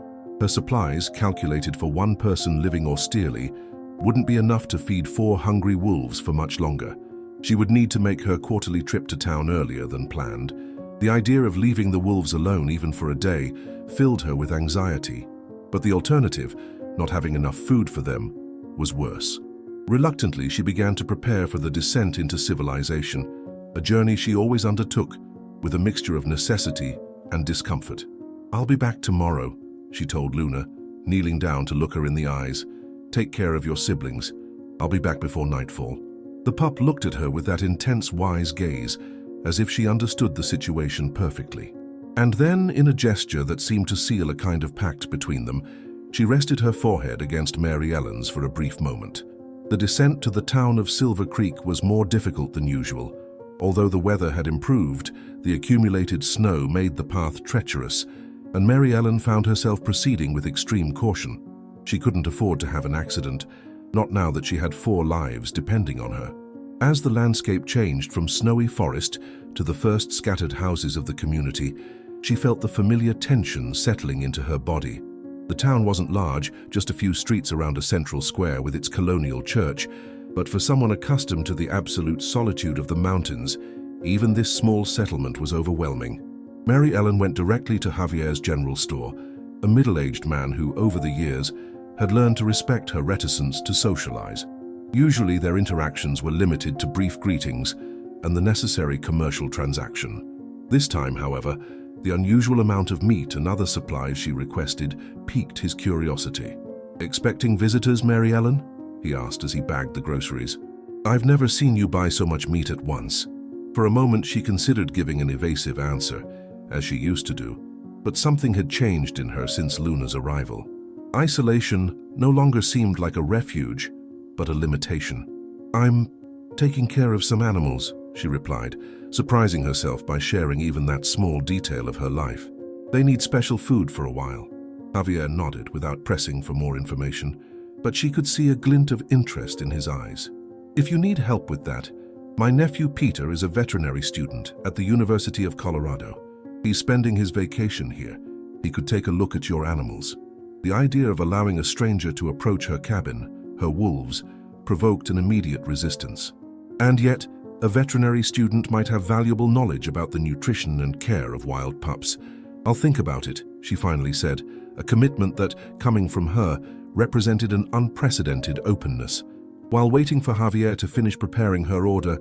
Her supplies, calculated for one person living austerely, wouldn't be enough to feed 4 hungry wolves for much longer. She would need to make her quarterly trip to town earlier than planned. The idea of leaving the wolves alone even for a day filled her with anxiety. But the alternative, not having enough food for them, was worse. Reluctantly, she began to prepare for the descent into civilization, a journey she always undertook with a mixture of necessity and discomfort. "I'll be back tomorrow," she told Luna, kneeling down to look her in the eyes. "Take care of your siblings. I'll be back before nightfall." The pup looked at her with that intense, wise gaze, as if she understood the situation perfectly. And then, in a gesture that seemed to seal a kind of pact between them, she rested her forehead against Mary Ellen's for a brief moment. The descent to the town of Silver Creek was more difficult than usual. Although the weather had improved, the accumulated snow made the path treacherous, and Mary Ellen found herself proceeding with extreme caution. She couldn't afford to have an accident, not now that she had 4 lives depending on her. As the landscape changed from snowy forest to the first scattered houses of the community, she felt the familiar tension settling into her body. The town wasn't large, just a few streets around a central square with its colonial church, but for someone accustomed to the absolute solitude of the mountains, even this small settlement was overwhelming. Mary Ellen went directly to Javier's general store, a middle-aged man who, over the years, had learned to respect her reticence to socialize. Usually their interactions were limited to brief greetings and the necessary commercial transaction. This time, however, the unusual amount of meat and other supplies she requested piqued his curiosity. "Expecting visitors, Mary Ellen?" he asked as he bagged the groceries. "I've never seen you buy so much meat at once." For a moment she considered giving an evasive answer, as she used to do, but something had changed in her since Luna's arrival. Isolation no longer seemed like a refuge, but a limitation. "I'm taking care of some animals," she replied, surprising herself by sharing even that small detail of her life. "They need special food for a while." Javier nodded without pressing for more information, but she could see a glint of interest in his eyes. "If you need help with that, my nephew Peter is a veterinary student at the University of Colorado. He's spending his vacation here. He could take a look at your animals." The idea of allowing a stranger to approach her cabin, her wolves, provoked an immediate resistance. And yet, a veterinary student might have valuable knowledge about the nutrition and care of wild pups. "I'll think about it," she finally said, a commitment that, coming from her, represented an unprecedented openness. While waiting for Javier to finish preparing her order,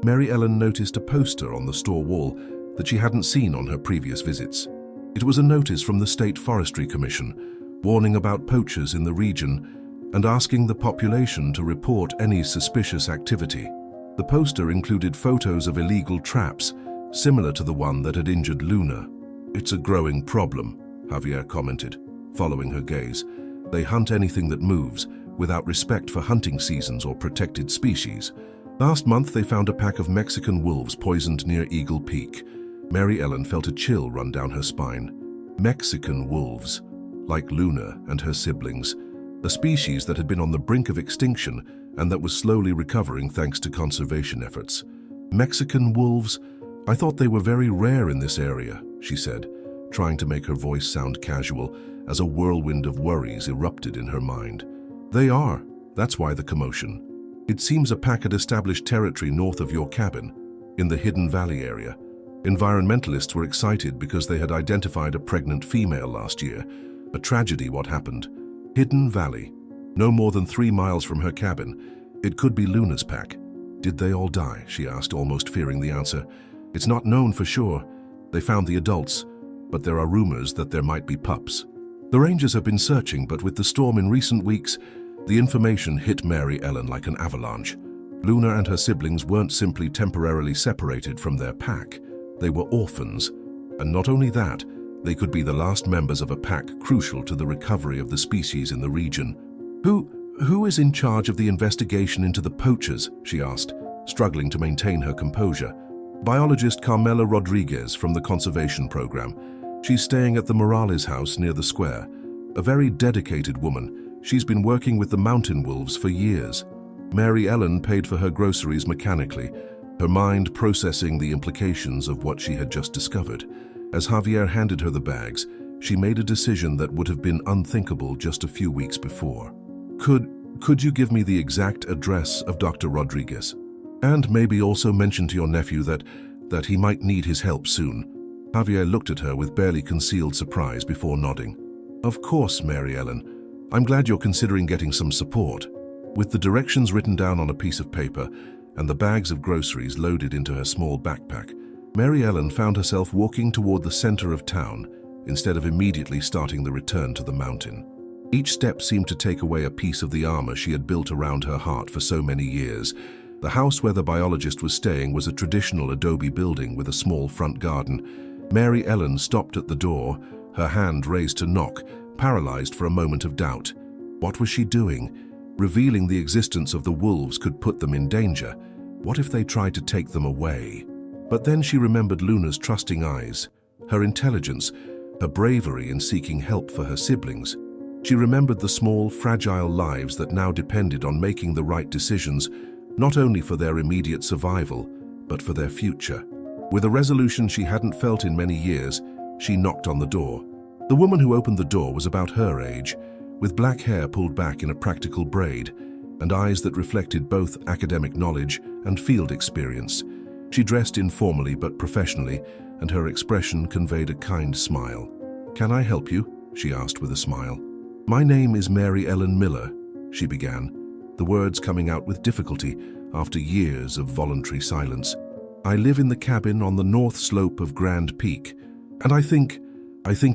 Mary Ellen noticed a poster on the store wall that she hadn't seen on her previous visits. It was a notice from the State Forestry Commission, warning about poachers in the region and asking the population to report any suspicious activity. The poster included photos of illegal traps, similar to the one that had injured Luna. "It's a growing problem," Javier commented, following her gaze. "They hunt anything that moves, without respect for hunting seasons or protected species. Last month they found a pack of Mexican wolves poisoned near Eagle Peak." Mary Ellen felt a chill run down her spine. Mexican wolves, like Luna and her siblings, a species that had been on the brink of extinction and that was slowly recovering thanks to conservation efforts. "Mexican wolves? I thought they were very rare in this area," she said, trying to make her voice sound casual as a whirlwind of worries erupted in her mind. "They are. That's why the commotion. It seems a pack had established territory north of your cabin, in the Hidden Valley area. Environmentalists were excited because they had identified a pregnant female last year. A tragedy what happened. Hidden Valley. No more than 3 miles from her cabin. It could be Luna's pack." "Did they all die?" she asked, almost fearing the answer. "It's not known for sure. They found the adults, but there are rumors that there might be pups. The rangers have been searching, but with the storm in recent weeks, the information hit Mary Ellen like an avalanche. Luna and her siblings weren't simply temporarily separated from their pack. They were orphans. And not only that, they could be the last members of a pack crucial to the recovery of the species in the region." Who is in charge of the investigation into the poachers?" she asked, struggling to maintain her composure. "Biologist Carmela Rodriguez from the conservation program. She's staying at the Morales house near the square. A very dedicated woman. She's been working with the mountain wolves for years." Mary Ellen paid for her groceries mechanically, her mind processing the implications of what she had just discovered. As Javier handed her the bags, she made a decision that would have been unthinkable just a few weeks before. Could you give me the exact address of Dr. Rodriguez? And maybe also mention to your nephew that he might need his help soon." Javier looked at her with barely concealed surprise before nodding. "Of course, Mary Ellen. I'm glad you're considering getting some support." With the directions written down on a piece of paper and the bags of groceries loaded into her small backpack, Mary Ellen found herself walking toward the center of town instead of immediately starting the return to the mountain. Each step seemed to take away a piece of the armor she had built around her heart for so many years. The house where the biologist was staying was a traditional adobe building with a small front garden. Mary Ellen stopped at the door, her hand raised to knock, paralyzed for a moment of doubt. What was she doing? Revealing the existence of the wolves could put them in danger. What if they tried to take them away? But then she remembered Luna's trusting eyes, her intelligence, her bravery in seeking help for her siblings. She remembered the small, fragile lives that now depended on making the right decisions, not only for their immediate survival, but for their future. With a resolution she hadn't felt in many years, she knocked on the door. The woman who opened the door was about her age, with black hair pulled back in a practical braid, and eyes that reflected both academic knowledge and field experience. She dressed informally but professionally, and her expression conveyed a kind smile. "Can I help you?" she asked with a smile. "My name is Mary Ellen Miller," she began, the words coming out with difficulty after years of voluntary silence. "I live in the cabin on the north slope of Grand Peak, and I think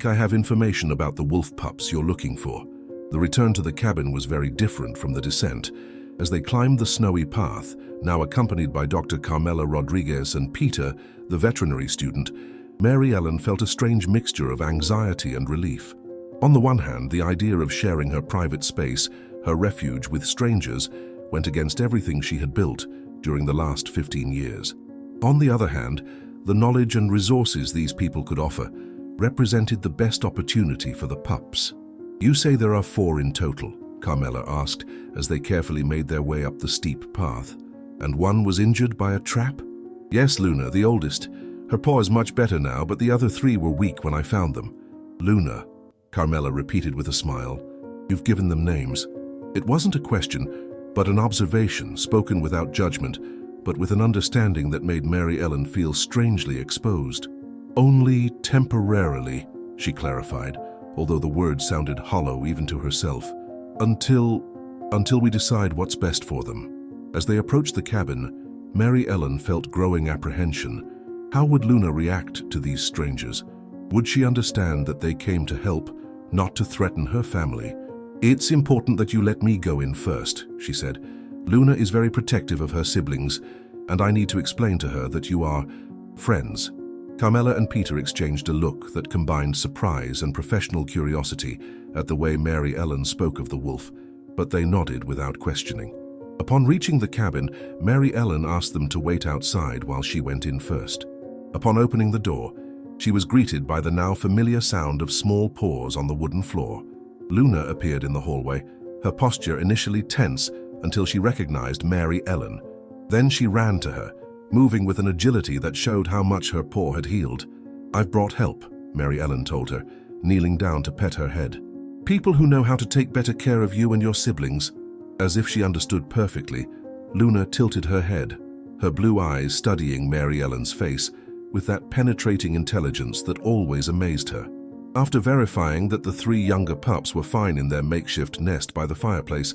I have information about the wolf pups you're looking for." The return to the cabin was very different from the descent. As they climbed the snowy path, now accompanied by Dr. Carmela Rodriguez and Peter, the veterinary student, Mary Ellen felt a strange mixture of anxiety and relief. On the one hand, the idea of sharing her private space, her refuge with strangers, went against everything she had built during the last 15 years. On the other hand, the knowledge and resources these people could offer represented the best opportunity for the pups. "You say there are 4 in total?" Carmela asked as they carefully made their way up the steep path. "And one was injured by a trap?" "Yes, Luna, the oldest. Her paw is much better now, but the other 3 were weak when I found them." "Luna," Carmela repeated with a smile. "You've given them names." It wasn't a question, but an observation spoken without judgment, but with an understanding that made Mary Ellen feel strangely exposed. "Only temporarily," she clarified, although the words sounded hollow even to herself. Until we decide what's best for them." As they approached the cabin, Mary Ellen felt growing apprehension. How would Luna react to these strangers? Would she understand that they came to help, not to threaten her family? "It's important that you let me go in first," she said. "Luna is very protective of her siblings, and I need to explain to her that you are Friends. Carmela and Peter exchanged a look that combined surprise and professional curiosity at the way Mary Ellen spoke of the wolf, but they nodded without questioning. Upon reaching the cabin, Mary Ellen asked them to wait outside while she went in first. Upon opening the door, she was greeted by the now familiar sound of small paws on the wooden floor. Luna appeared in the hallway, her posture initially tense until she recognized Mary Ellen. Then she ran to her, moving with an agility that showed how much her paw had healed. "I've brought help," Mary Ellen told her, kneeling down to pet her head. "People who know how to take better care of you and your siblings." As if she understood perfectly, Luna tilted her head, her blue eyes studying Mary Ellen's face with that penetrating intelligence that always amazed her. After verifying that the 3 younger pups were fine in their makeshift nest by the fireplace,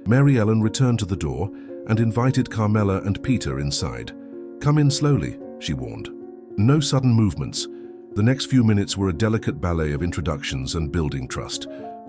Mary Ellen returned to the door and invited Carmela and Peter inside. "Come in slowly," she warned. No sudden movements. The next few minutes were a delicate ballet of introductions and building trust.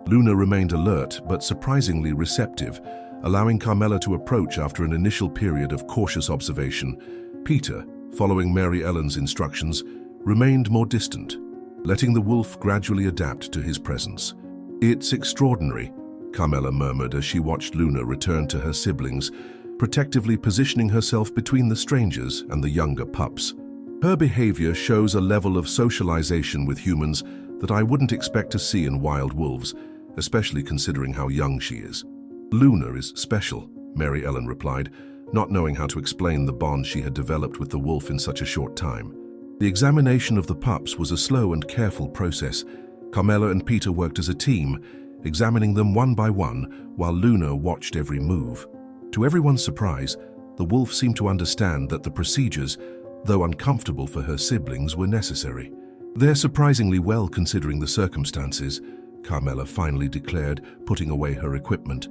Luna remained alert but surprisingly receptive, allowing Carmela to approach after an initial period of cautious observation. Peter, following Mary Ellen's instructions, remained more distant, letting the wolf gradually adapt to his presence. "It's extraordinary," Carmela murmured as she watched Luna return to her siblings, protectively positioning herself between the strangers and the younger pups. "Her behavior shows a level of socialization with humans that I wouldn't expect to see in wild wolves, especially considering how young she is." "Luna is special," Mary Ellen replied, not knowing how to explain the bond she had developed with the wolf in such a short time. The examination of the pups was a slow and careful process. Carmela and Peter worked as a team, examining them one by one while Luna watched every move. To everyone's surprise, the wolf seemed to understand that the procedures, though uncomfortable for her siblings, were necessary. "They're surprisingly well considering the circumstances," Carmela finally declared, putting away her equipment.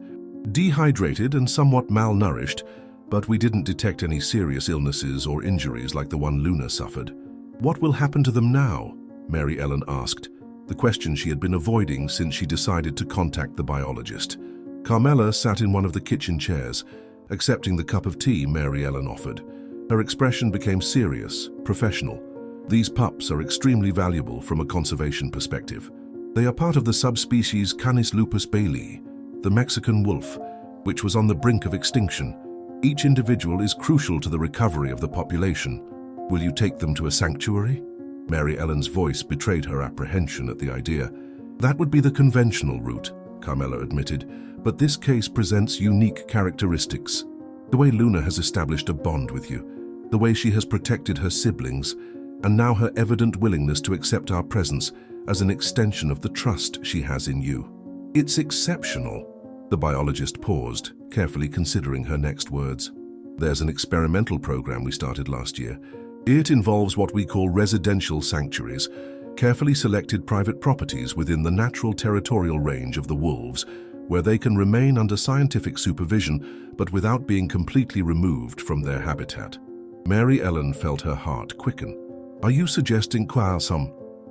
"Dehydrated and somewhat malnourished, but we didn't detect any serious illnesses or injuries like the one Luna suffered." "What will happen to them now?" Mary Ellen asked, the question she had been avoiding since she decided to contact the biologist. Carmela sat in one of the kitchen chairs, accepting the cup of tea Mary Ellen offered. Her expression became serious, professional. "These pups are extremely valuable from a conservation perspective. They are part of the subspecies Canis lupus bailey, the Mexican wolf, which was on the brink of extinction. Each individual is crucial to the recovery of the population. Will you take them to a sanctuary?" Mary Ellen's voice betrayed her apprehension at the idea. "That would be the conventional route," Carmela admitted, "but this case presents unique characteristics. The way Luna has established a bond with you, the way she has protected her siblings, and now her evident willingness to accept our presence as an extension of the trust she has in you. It's exceptional." The biologist paused, carefully considering her next words. "There's an experimental program we started last year. It involves what we call residential sanctuaries, carefully selected private properties within the natural territorial range of the wolves, where they can remain under scientific supervision but without being completely removed from their habitat." Mary Ellen felt her heart quicken. "Are you suggesting some?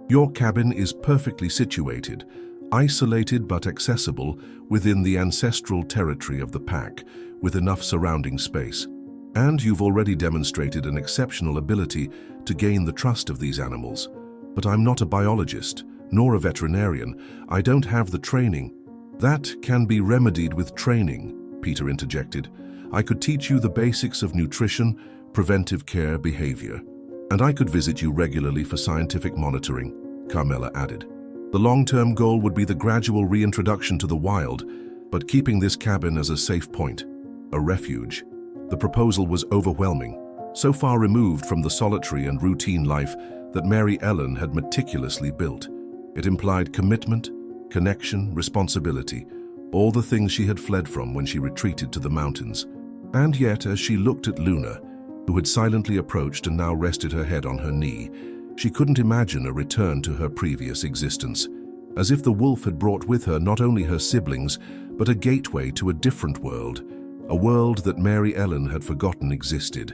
Your cabin is perfectly situated, isolated but accessible within the ancestral territory of the pack, with enough surrounding space. And you've already demonstrated an exceptional ability to gain the trust of these animals. But I'm not a biologist, nor a veterinarian. I don't have the training." "That can be remedied with training," Peter interjected. "I could teach you the basics of nutrition, preventive care, behavior. And I could visit you regularly for scientific monitoring," Carmela added. "The long-term goal would be the gradual reintroduction to the wild, but keeping this cabin as a safe point, a refuge." The proposal was overwhelming, so far removed from the solitary and routine life that Mary Ellen had meticulously built. It implied commitment, connection, responsibility, all the things she had fled from when she retreated to the mountains. And yet, as she looked at Luna, who had silently approached and now rested her head on her knee, she couldn't imagine a return to her previous existence, as if the wolf had brought with her not only her siblings, but a gateway to a different world, a world that Mary Ellen had forgotten existed.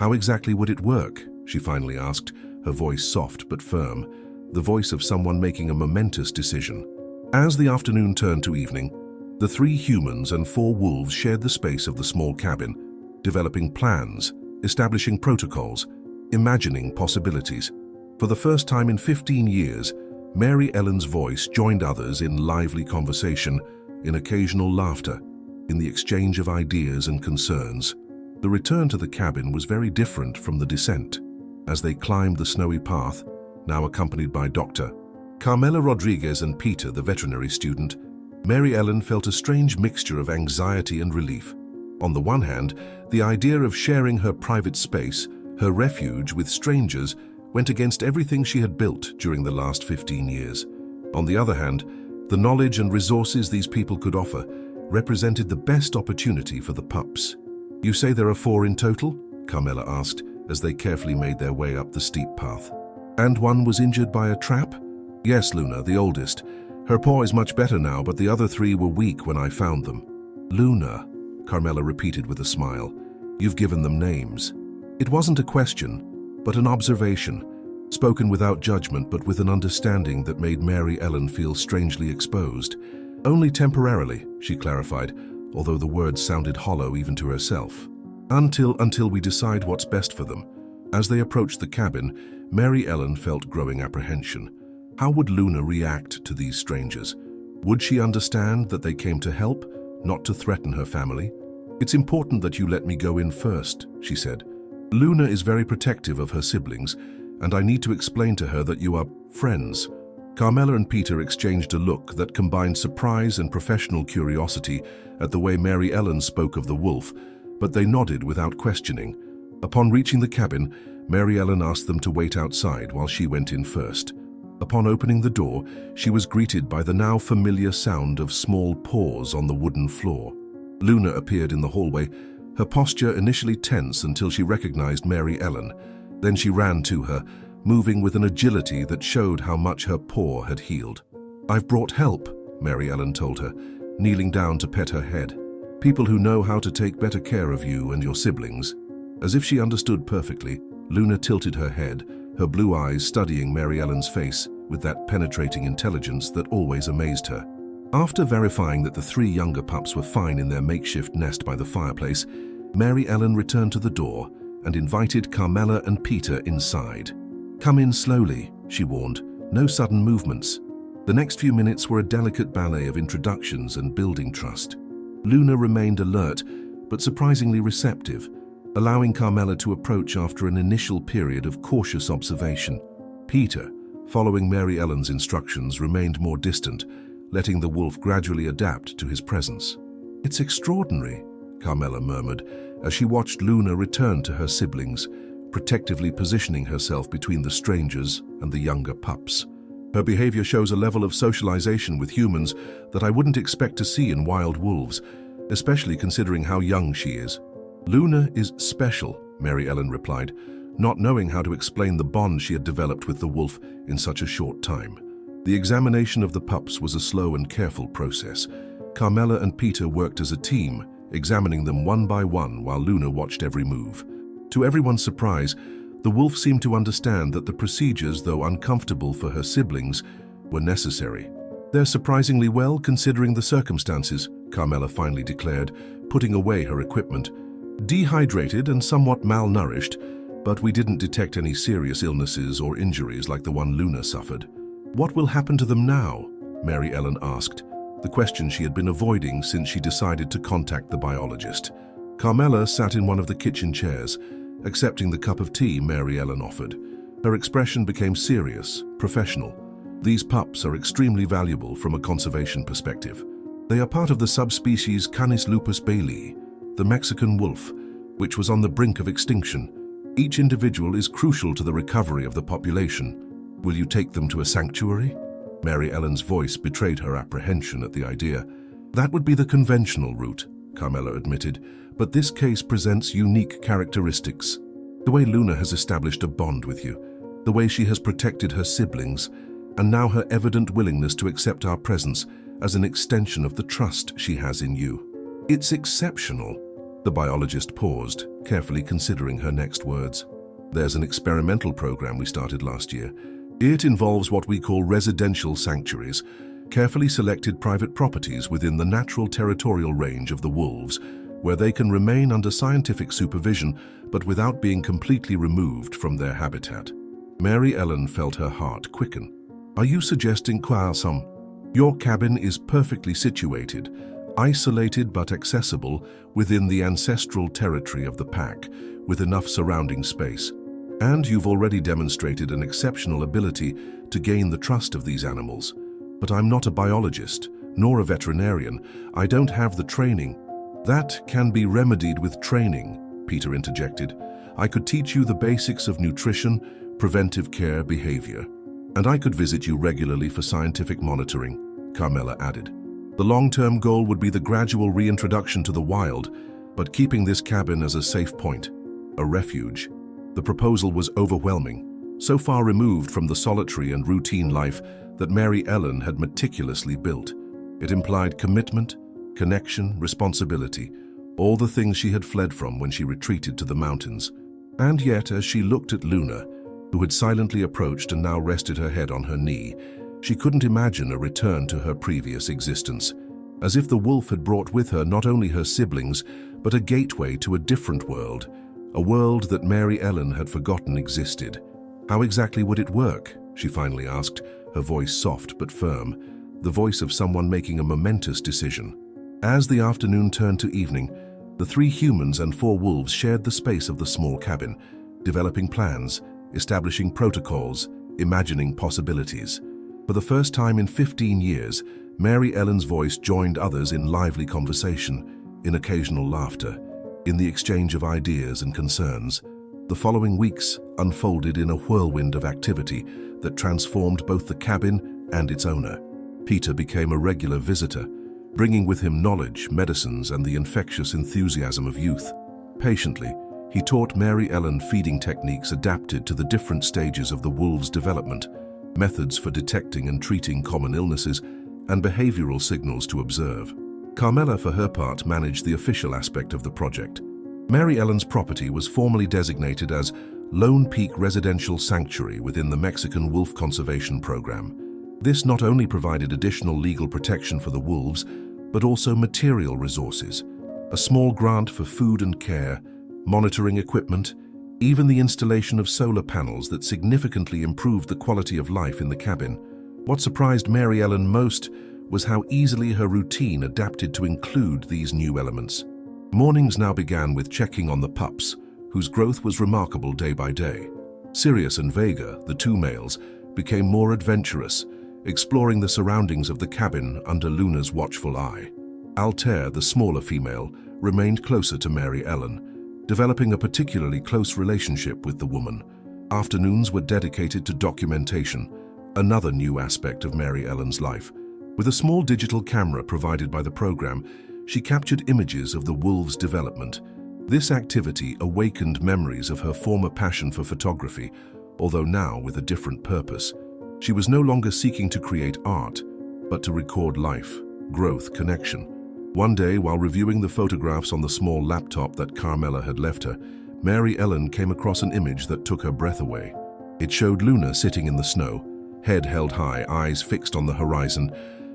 "How exactly would it work?" she finally asked, her voice soft but firm, the voice of someone making a momentous decision. As the afternoon turned to evening, the 3 humans and 4 wolves shared the space of the small cabin, developing plans, establishing protocols, imagining possibilities. For the first time in 15 years, Mary Ellen's voice joined others in lively conversation, in occasional laughter, in the exchange of ideas and concerns. The return to the cabin was very different from the descent. As they climbed the snowy path, now accompanied by Dr. Carmela Rodriguez and Peter, the veterinary student, Mary Ellen felt a strange mixture of anxiety and relief. On the one hand, the idea of sharing her private space, her refuge with strangers, went against everything she had built during the last 15 years. On the other hand, the knowledge and resources these people could offer represented the best opportunity for the pups. "You say there are 4 in total?" Carmela asked as they carefully made their way up the steep path. "And one was injured by a trap?" "Yes, Luna, the oldest. Her paw is much better now, but the other 3 were weak when I found them." "Luna," Carmela repeated with a smile. "You've given them names." It wasn't a question, but an observation, spoken without judgment but with an understanding that made Mary Ellen feel strangely exposed. "Only temporarily," she clarified, although the words sounded hollow even to herself. Until we decide what's best for them." As they approached the cabin, Mary Ellen felt growing apprehension. How would Luna react to these strangers? Would she understand that they came to help, not to threaten her family? "It's important that you let me go in first," she said. "Luna is very protective of her siblings, and I need to explain to her that you are friends." Carmela and Peter exchanged a look that combined surprise and professional curiosity at the way Mary Ellen spoke of the wolf, but they nodded without questioning. Upon reaching the cabin, Mary Ellen asked them to wait outside while she went in first. Upon opening the door, she was greeted by the now familiar sound of small paws on the wooden floor. Luna appeared in the hallway, her posture initially tense until she recognized Mary Ellen. Then she ran to her, moving with an agility that showed how much her paw had healed. "I've brought help," Mary Ellen told her, kneeling down to pet her head. "People who know how to take better care of you and your siblings." As if she understood perfectly, Luna tilted her head, her blue eyes studying Mary Ellen's face with that penetrating intelligence that always amazed her. After verifying that the 3 younger pups were fine in their makeshift nest by the fireplace, Mary Ellen returned to the door and invited Carmela and Peter inside. "Come in slowly," she warned. "No sudden movements." The next few minutes were a delicate ballet of introductions and building trust. Luna remained alert, but surprisingly receptive, allowing Carmela to approach after an initial period of cautious observation. Peter, following Mary Ellen's instructions, remained more distant, letting the wolf gradually adapt to his presence. "It's extraordinary," Carmela murmured, as she watched Luna return to her siblings, protectively positioning herself between the strangers and the younger pups. "Her behavior shows a level of socialization with humans that I wouldn't expect to see in wild wolves, especially considering how young she is." "Luna is special," Mary Ellen replied, not knowing how to explain the bond she had developed with the wolf in such a short time. The examination of the pups was a slow and careful process. Carmela and Peter worked as a team, examining them one by one while Luna watched every move. To everyone's surprise, the wolf seemed to understand that the procedures, though uncomfortable for her siblings, were necessary. "They're surprisingly well considering the circumstances," Carmela finally declared, putting away her equipment. "Dehydrated and somewhat malnourished, but we didn't detect any serious illnesses or injuries like the one Luna suffered." "What will happen to them now?" Mary Ellen asked, the question she had been avoiding since she decided to contact the biologist. Carmela sat in one of the kitchen chairs, accepting the cup of tea Mary Ellen offered. Her expression became serious, professional. "These pups are extremely valuable from a conservation perspective. They are part of the subspecies Canis lupus bailey, the Mexican wolf, which was on the brink of extinction. Each individual is crucial to the recovery of the population. Will you take them to a sanctuary?" Mary Ellen's voice betrayed her apprehension at the idea. "That would be the conventional route," Carmela admitted, "but this case presents unique characteristics. The way Luna has established a bond with you, the way she has protected her siblings, and now her evident willingness to accept our presence as an extension of the trust she has in you. It's exceptional." The biologist paused, carefully considering her next words. "There's an experimental program we started last year. It involves what we call residential sanctuaries, carefully selected private properties within the natural territorial range of the wolves, where they can remain under scientific supervision but without being completely removed from their habitat. Mary Ellen felt her heart quicken. Are you suggesting, Kwasam, your cabin is perfectly situated, isolated but accessible within the ancestral territory of the pack, with enough surrounding space? And you've already demonstrated an exceptional ability to gain the trust of these animals. But I'm not a biologist, nor a veterinarian. I don't have the training. That can be remedied with training, Peter interjected. I could teach you the basics of nutrition, preventive care, behavior. And I could visit you regularly for scientific monitoring, Carmela added. The long-term goal would be the gradual reintroduction to the wild, but keeping this cabin as a safe point, a refuge. The proposal was overwhelming, so far removed from the solitary and routine life that Mary Ellen had meticulously built. It implied commitment, connection, responsibility, all the things she had fled from when she retreated to the mountains. And yet, as she looked at Luna, who had silently approached and now rested her head on her knee, she couldn't imagine a return to her previous existence, as if the wolf had brought with her not only her siblings, but a gateway to a different world, a world that Mary Ellen had forgotten existed. How exactly would it work? She finally asked, her voice soft but firm, the voice of someone making a momentous decision. As the afternoon turned to evening, the 3 humans and 4 wolves shared the space of the small cabin, developing plans, establishing protocols, imagining possibilities. For the first time in 15 years, Mary Ellen's voice joined others in lively conversation, in occasional laughter, in the exchange of ideas and concerns. The following weeks unfolded in a whirlwind of activity that transformed both the cabin and its owner. Peter became a regular visitor, bringing with him knowledge, medicines, and the infectious enthusiasm of youth. Patiently, he taught Mary Ellen feeding techniques adapted to the different stages of the wolves' development, methods for detecting and treating common illnesses, and behavioral signals to observe. Carmela, for her part, managed the official aspect of the project. Mary Ellen's property was formally designated as Lone Peak Residential Sanctuary within the Mexican Wolf Conservation Program. This not only provided additional legal protection for the wolves, but also material resources, a small grant for food and care, monitoring equipment, even the installation of solar panels that significantly improved the quality of life in the cabin. What surprised Mary Ellen most was how easily her routine adapted to include these new elements. Mornings now began with checking on the pups, whose growth was remarkable day by day. Sirius and Vega, the 2 males, became more adventurous, exploring the surroundings of the cabin under Luna's watchful eye. Altair, the smaller female, remained closer to Mary Ellen, developing a particularly close relationship with the woman. Afternoons were dedicated to documentation, another new aspect of Mary Ellen's life. With a small digital camera provided by the program, she captured images of the wolves' development. This activity awakened memories of her former passion for photography, although now with a different purpose. She was no longer seeking to create art, but to record life, growth, connection. One day, while reviewing the photographs on the small laptop that Carmela had left her, Mary Ellen came across an image that took her breath away. It showed Luna sitting in the snow, head held high, eyes fixed on the horizon,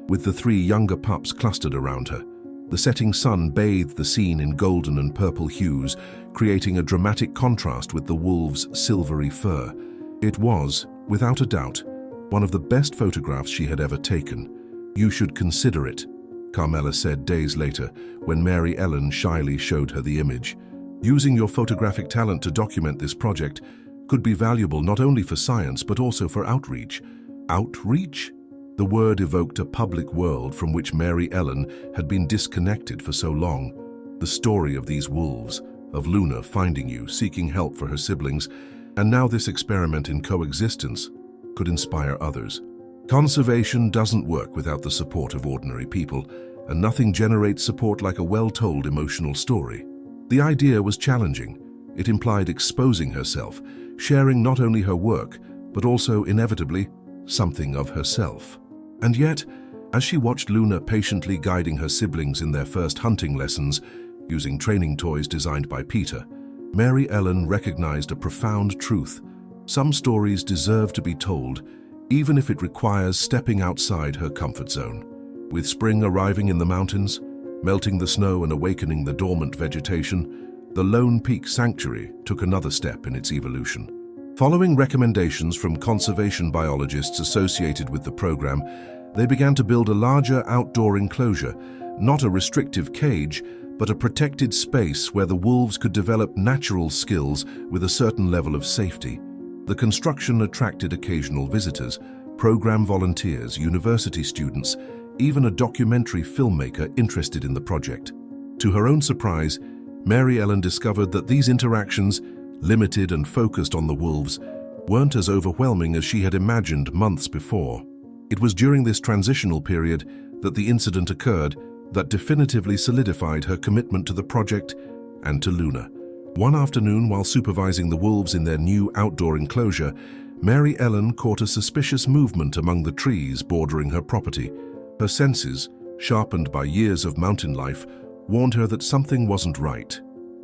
with the 3 younger pups clustered around her. The setting sun bathed the scene in golden and purple hues, creating a dramatic contrast with the wolves' silvery fur. It was, without a doubt, one of the best photographs she had ever taken. You should consider it, Carmela said days later when Mary Ellen shyly showed her the image. Using your photographic talent to document this project could be valuable not only for science but also for outreach. Outreach? The word evoked a public world from which Mary Ellen had been disconnected for so long. The story of these wolves, of Luna finding you, seeking help for her siblings, and now this experiment in coexistence, could inspire others. Conservation doesn't work without the support of ordinary people, and nothing generates support like a well-told emotional story. The idea was challenging. It implied exposing herself, sharing not only her work, but also, inevitably, something of herself. And yet, as she watched Luna patiently guiding her siblings in their first hunting lessons, using training toys designed by Peter, Mary Ellen recognized a profound truth. Some stories deserve to be told, even if it requires stepping outside her comfort zone. With spring arriving in the mountains, Melting the snow and awakening the dormant vegetation, the Lone Peak Sanctuary took another step in its evolution. Following recommendations from conservation biologists associated with the program, they began to build a larger outdoor enclosure, not a restrictive cage, but a protected space where the wolves could develop natural skills with a certain level of safety. The construction attracted occasional visitors, program volunteers, university students, even a documentary filmmaker interested in the project. To her own surprise, Mary Ellen discovered that these interactions, limited and focused on the wolves, weren't as overwhelming as she had imagined months before. It was during this transitional period that the incident occurred that definitively solidified her commitment to the project and to Luna. One afternoon, while supervising the wolves in their new outdoor enclosure, Mary Ellen caught a suspicious movement among the trees bordering her property. Her senses, sharpened by years of mountain life, warned her that something wasn't right.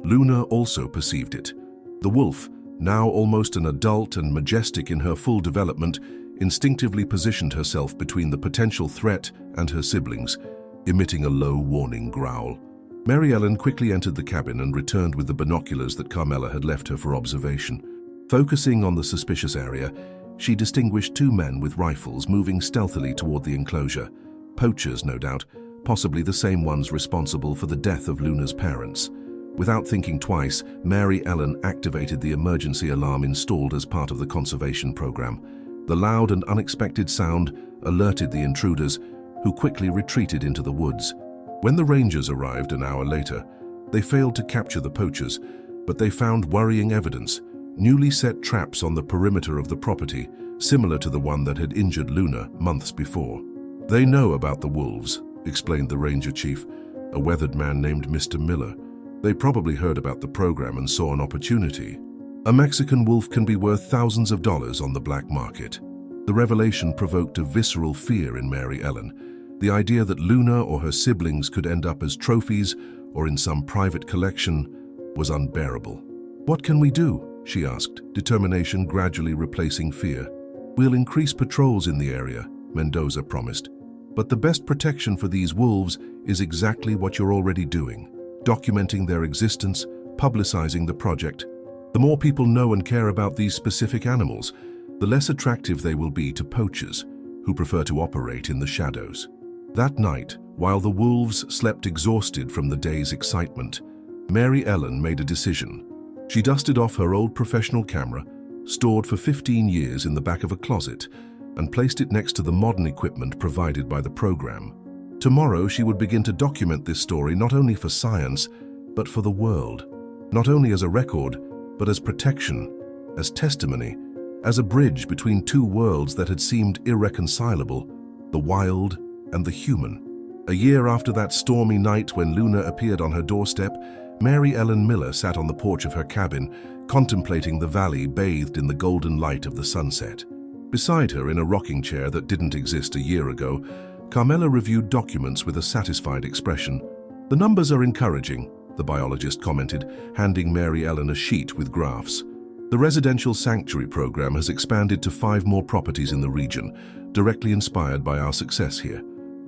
Luna also perceived it. The wolf, now almost an adult and majestic in her full development, instinctively positioned herself between the potential threat and her siblings, emitting a low warning growl. Mary Ellen quickly entered the cabin and returned with the binoculars that Carmela had left her for observation. Focusing on the suspicious area, she distinguished two men with rifles moving stealthily toward the enclosure. Poachers, no doubt, possibly the same ones responsible for the death of Luna's parents. Without thinking twice, Mary Ellen activated the emergency alarm installed as part of the conservation program. The loud and unexpected sound alerted the intruders, who quickly retreated into the woods. When the rangers arrived an hour later, they failed to capture the poachers, but they found worrying evidence: newly set traps on the perimeter of the property, similar to the one that had injured Luna months before. "They know about the wolves," explained the ranger chief, a weathered man named Mr. Miller. "They probably heard about the program and saw an opportunity. A Mexican wolf can be worth thousands of dollars on the black market." The revelation provoked a visceral fear in Mary Ellen. The idea that Luna or her siblings could end up as trophies or in some private collection was unbearable. "What can we do?" she asked, determination gradually replacing fear. "We'll increase patrols in the area," Mendoza promised. "But the best protection for these wolves is exactly what you're already doing, documenting their existence, publicizing the project. The more people know and care about these specific animals, the less attractive they will be to poachers who prefer to operate in the shadows." That night, while the wolves slept exhausted from the day's excitement, Mary Ellen made a decision. She dusted off her old professional camera, stored for 15 years in the back of a closet, and placed it next to the modern equipment provided by the program. Tomorrow, she would begin to document this story not only for science, but for the world. Not only as a record, but as protection, as testimony, as a bridge between two worlds that had seemed irreconcilable, the wild and the human. A year after that stormy night when Luna appeared on her doorstep, Mary Ellen Miller sat on the porch of her cabin, contemplating the valley bathed in the golden light of the sunset. Beside her, in a rocking chair that didn't exist a year ago, Carmela reviewed documents with a satisfied expression. "The numbers are encouraging," the biologist commented, handing Mary Ellen a sheet with graphs. "The residential sanctuary program has expanded to 5 more properties in the region, directly inspired by our success here."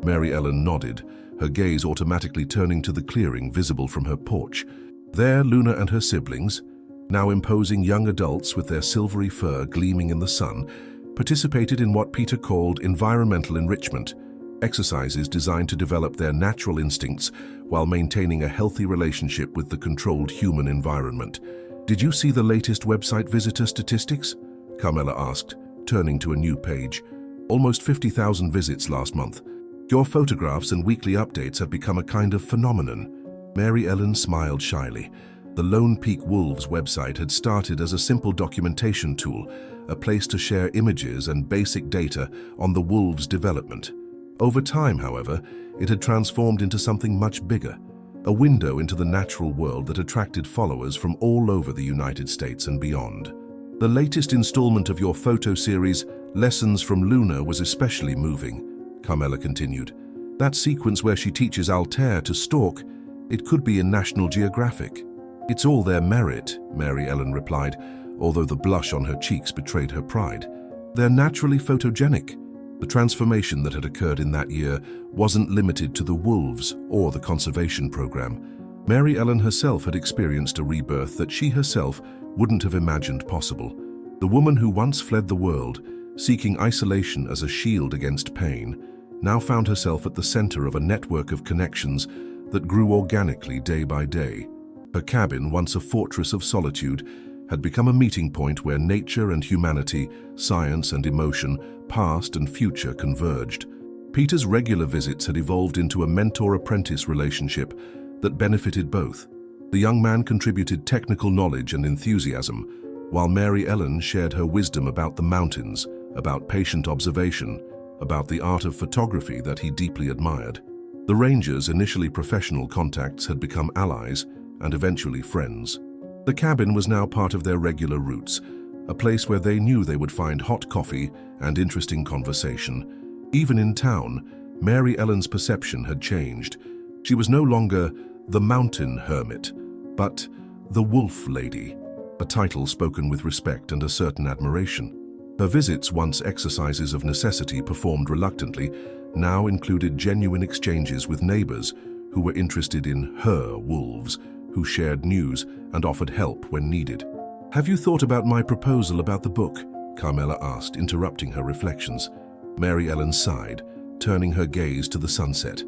Mary Ellen nodded, her gaze automatically turning to the clearing visible from her porch. There, Luna and her siblings, now imposing young adults with their silvery fur gleaming in the sun, participated in what Peter called environmental enrichment, exercises designed to develop their natural instincts while maintaining a healthy relationship with the controlled human environment. "Did you see the latest website visitor statistics?" Carmela asked, turning to a new page. "Almost 50,000 visits last month. Your photographs and weekly updates have become a kind of phenomenon." Mary Ellen smiled shyly. The Lone Peak Wolves website had started as a simple documentation tool, a place to share images and basic data on the wolves' development. Over time, however, it had transformed into something much bigger, a window into the natural world that attracted followers from all over the United States and beyond. "The latest installment of your photo series, Lessons from Luna, was especially moving," Carmela continued. "That sequence where she teaches Altair to stalk, it could be in National Geographic." "It's all their merit," Mary Ellen replied, although the blush on her cheeks betrayed her pride. "They're naturally photogenic. The transformation that had occurred in that year wasn't limited to the wolves or the conservation program. Mary Ellen herself had experienced a rebirth that she herself wouldn't have imagined possible. The woman who once fled the world, seeking isolation as a shield against pain, now found herself at the center of a network of connections that grew organically day by day. Her cabin, once a fortress of solitude, had become a meeting point where nature and humanity, science and emotion, past and future converged. Peter's regular visits had evolved into a mentor-apprentice relationship that benefited both. The young man contributed technical knowledge and enthusiasm, while Mary Ellen shared her wisdom about the mountains, about patient observation, about the art of photography that he deeply admired. The Rangers' initially professional contacts had become allies and eventually friends. The cabin was now part of their regular routes, a place where they knew they would find hot coffee and interesting conversation. Even in town, Mary Ellen's perception had changed. She was no longer the mountain hermit, but the wolf lady, a title spoken with respect and a certain admiration. Her visits, once exercises of necessity performed reluctantly, now included genuine exchanges with neighbors who were interested in her wolves, who shared news and offered help when needed. "Have you thought about my proposal about the book?" Carmela asked, interrupting her reflections. Mary Ellen sighed, turning her gaze to the sunset.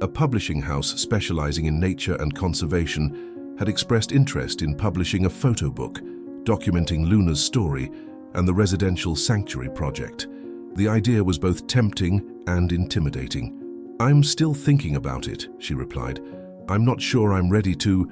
A publishing house specializing in nature and conservation had expressed interest in publishing a photo book documenting Luna's story and the residential sanctuary project. The idea was both tempting and intimidating. "I'm still thinking about it," she replied. "I'm not sure I'm ready to—"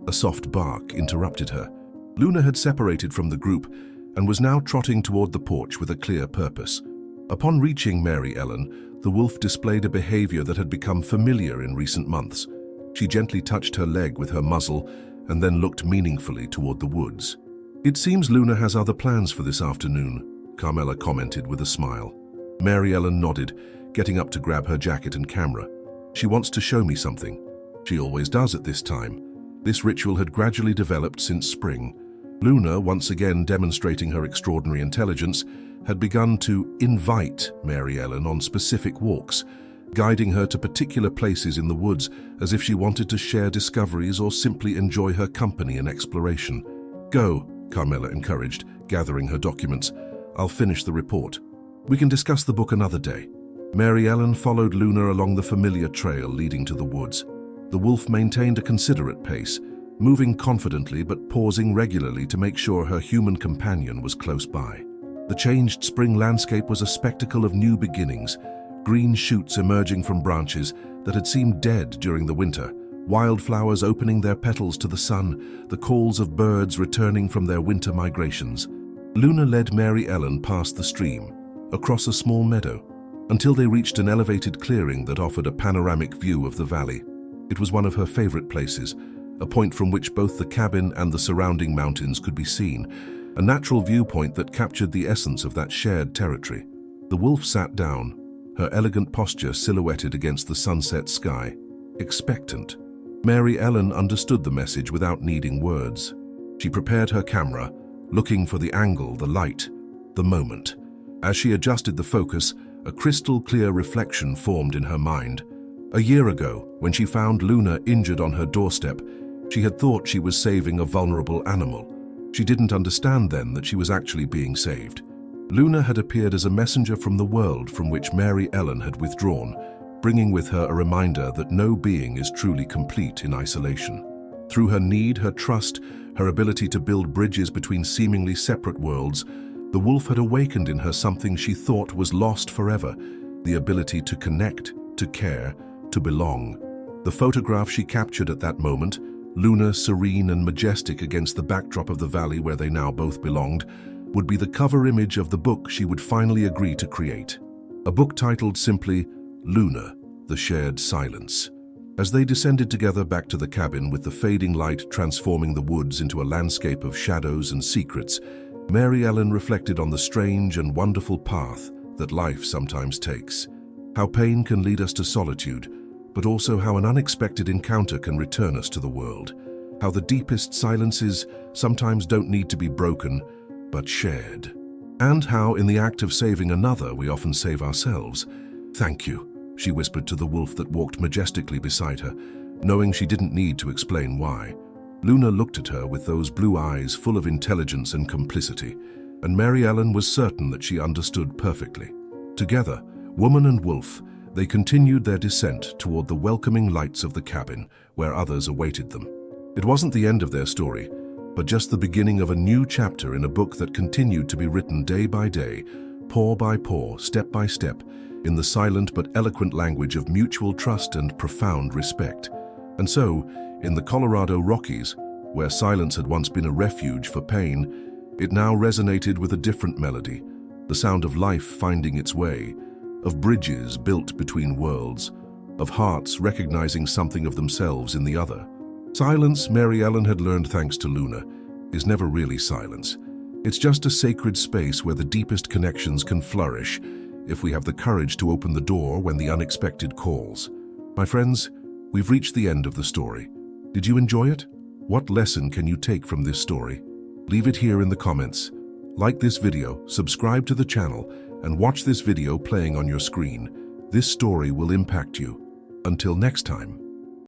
A soft bark interrupted her. Luna had separated from the group and was now trotting toward the porch with a clear purpose. Upon reaching Mary Ellen, the wolf displayed a behavior that had become familiar in recent months. She gently touched her leg with her muzzle and then looked meaningfully toward the woods. "It seems Luna has other plans for this afternoon," Carmela commented with a smile. Mary Ellen nodded, getting up to grab her jacket and camera. "She wants to show me something. She always does at this time." This ritual had gradually developed since spring. Luna, once again demonstrating her extraordinary intelligence, had begun to invite Mary Ellen on specific walks, guiding her to particular places in the woods as if she wanted to share discoveries or simply enjoy her company and exploration. "Go," Carmela encouraged, gathering her documents. "I'll finish the report. We can discuss the book another day." Mary Ellen followed Luna along the familiar trail leading to the woods. The wolf maintained a considerate pace, moving confidently but pausing regularly to make sure her human companion was close by. The changed spring landscape was a spectacle of new beginnings, green shoots emerging from branches that had seemed dead during the winter, wildflowers opening their petals to the sun, the calls of birds returning from their winter migrations. Luna led Mary Ellen past the stream, across a small meadow, until they reached an elevated clearing that offered a panoramic view of the valley. It was one of her favorite places, a point from which both the cabin and the surrounding mountains could be seen, a natural viewpoint that captured the essence of that shared territory. The wolf sat down, her elegant posture silhouetted against the sunset sky, expectant. Mary Ellen understood the message without needing words. She prepared her camera, looking for the angle, the light, the moment. As she adjusted the focus, a crystal-clear reflection formed in her mind. A year ago, when she found Luna injured on her doorstep, she had thought she was saving a vulnerable animal. She didn't understand then that she was actually being saved. Luna had appeared as a messenger from the world from which Mary Ellen had withdrawn, bringing with her a reminder that no being is truly complete in isolation. Through her need, her trust, her ability to build bridges between seemingly separate worlds, the wolf had awakened in her something she thought was lost forever, the ability to connect, to care, to belong. The photograph she captured at that moment, Luna serene and majestic against the backdrop of the valley where they now both belonged, would be the cover image of the book she would finally agree to create. A book titled simply, Luna, The Shared Silence. As they descended together back to the cabin with the fading light transforming the woods into a landscape of shadows and secrets, Mary Ellen reflected on the strange and wonderful path that life sometimes takes. How pain can lead us to solitude, but also how an unexpected encounter can return us to the world. How the deepest silences sometimes don't need to be broken, but shared. and how in the act of saving another we often save ourselves. "Thank you," she whispered to the wolf that walked majestically beside her, knowing she didn't need to explain why. Luna looked at her with those blue eyes full of intelligence and complicity, and Mary Ellen was certain that she understood perfectly. Together, woman and wolf, they continued their descent toward the welcoming lights of the cabin where others awaited them. It wasn't the end of their story, but just the beginning of a new chapter in a book that continued to be written day by day, paw by paw, step by step, in the silent but eloquent language of mutual trust and profound respect. And so, in the Colorado Rockies, where silence had once been a refuge for pain, it now resonated with a different melody, the sound of life finding its way, of bridges built between worlds, of hearts recognizing something of themselves in the other. Silence, Mary Ellen had learned thanks to Luna, is never really silence. It's just a sacred space where the deepest connections can flourish if we have the courage to open the door when the unexpected calls. My friends, we've reached the end of the story. Did you enjoy it? What lesson can you take from this story? Leave it here in the comments. Like this video, subscribe to the channel, and watch this video playing on your screen. This story will impact you. Until next time.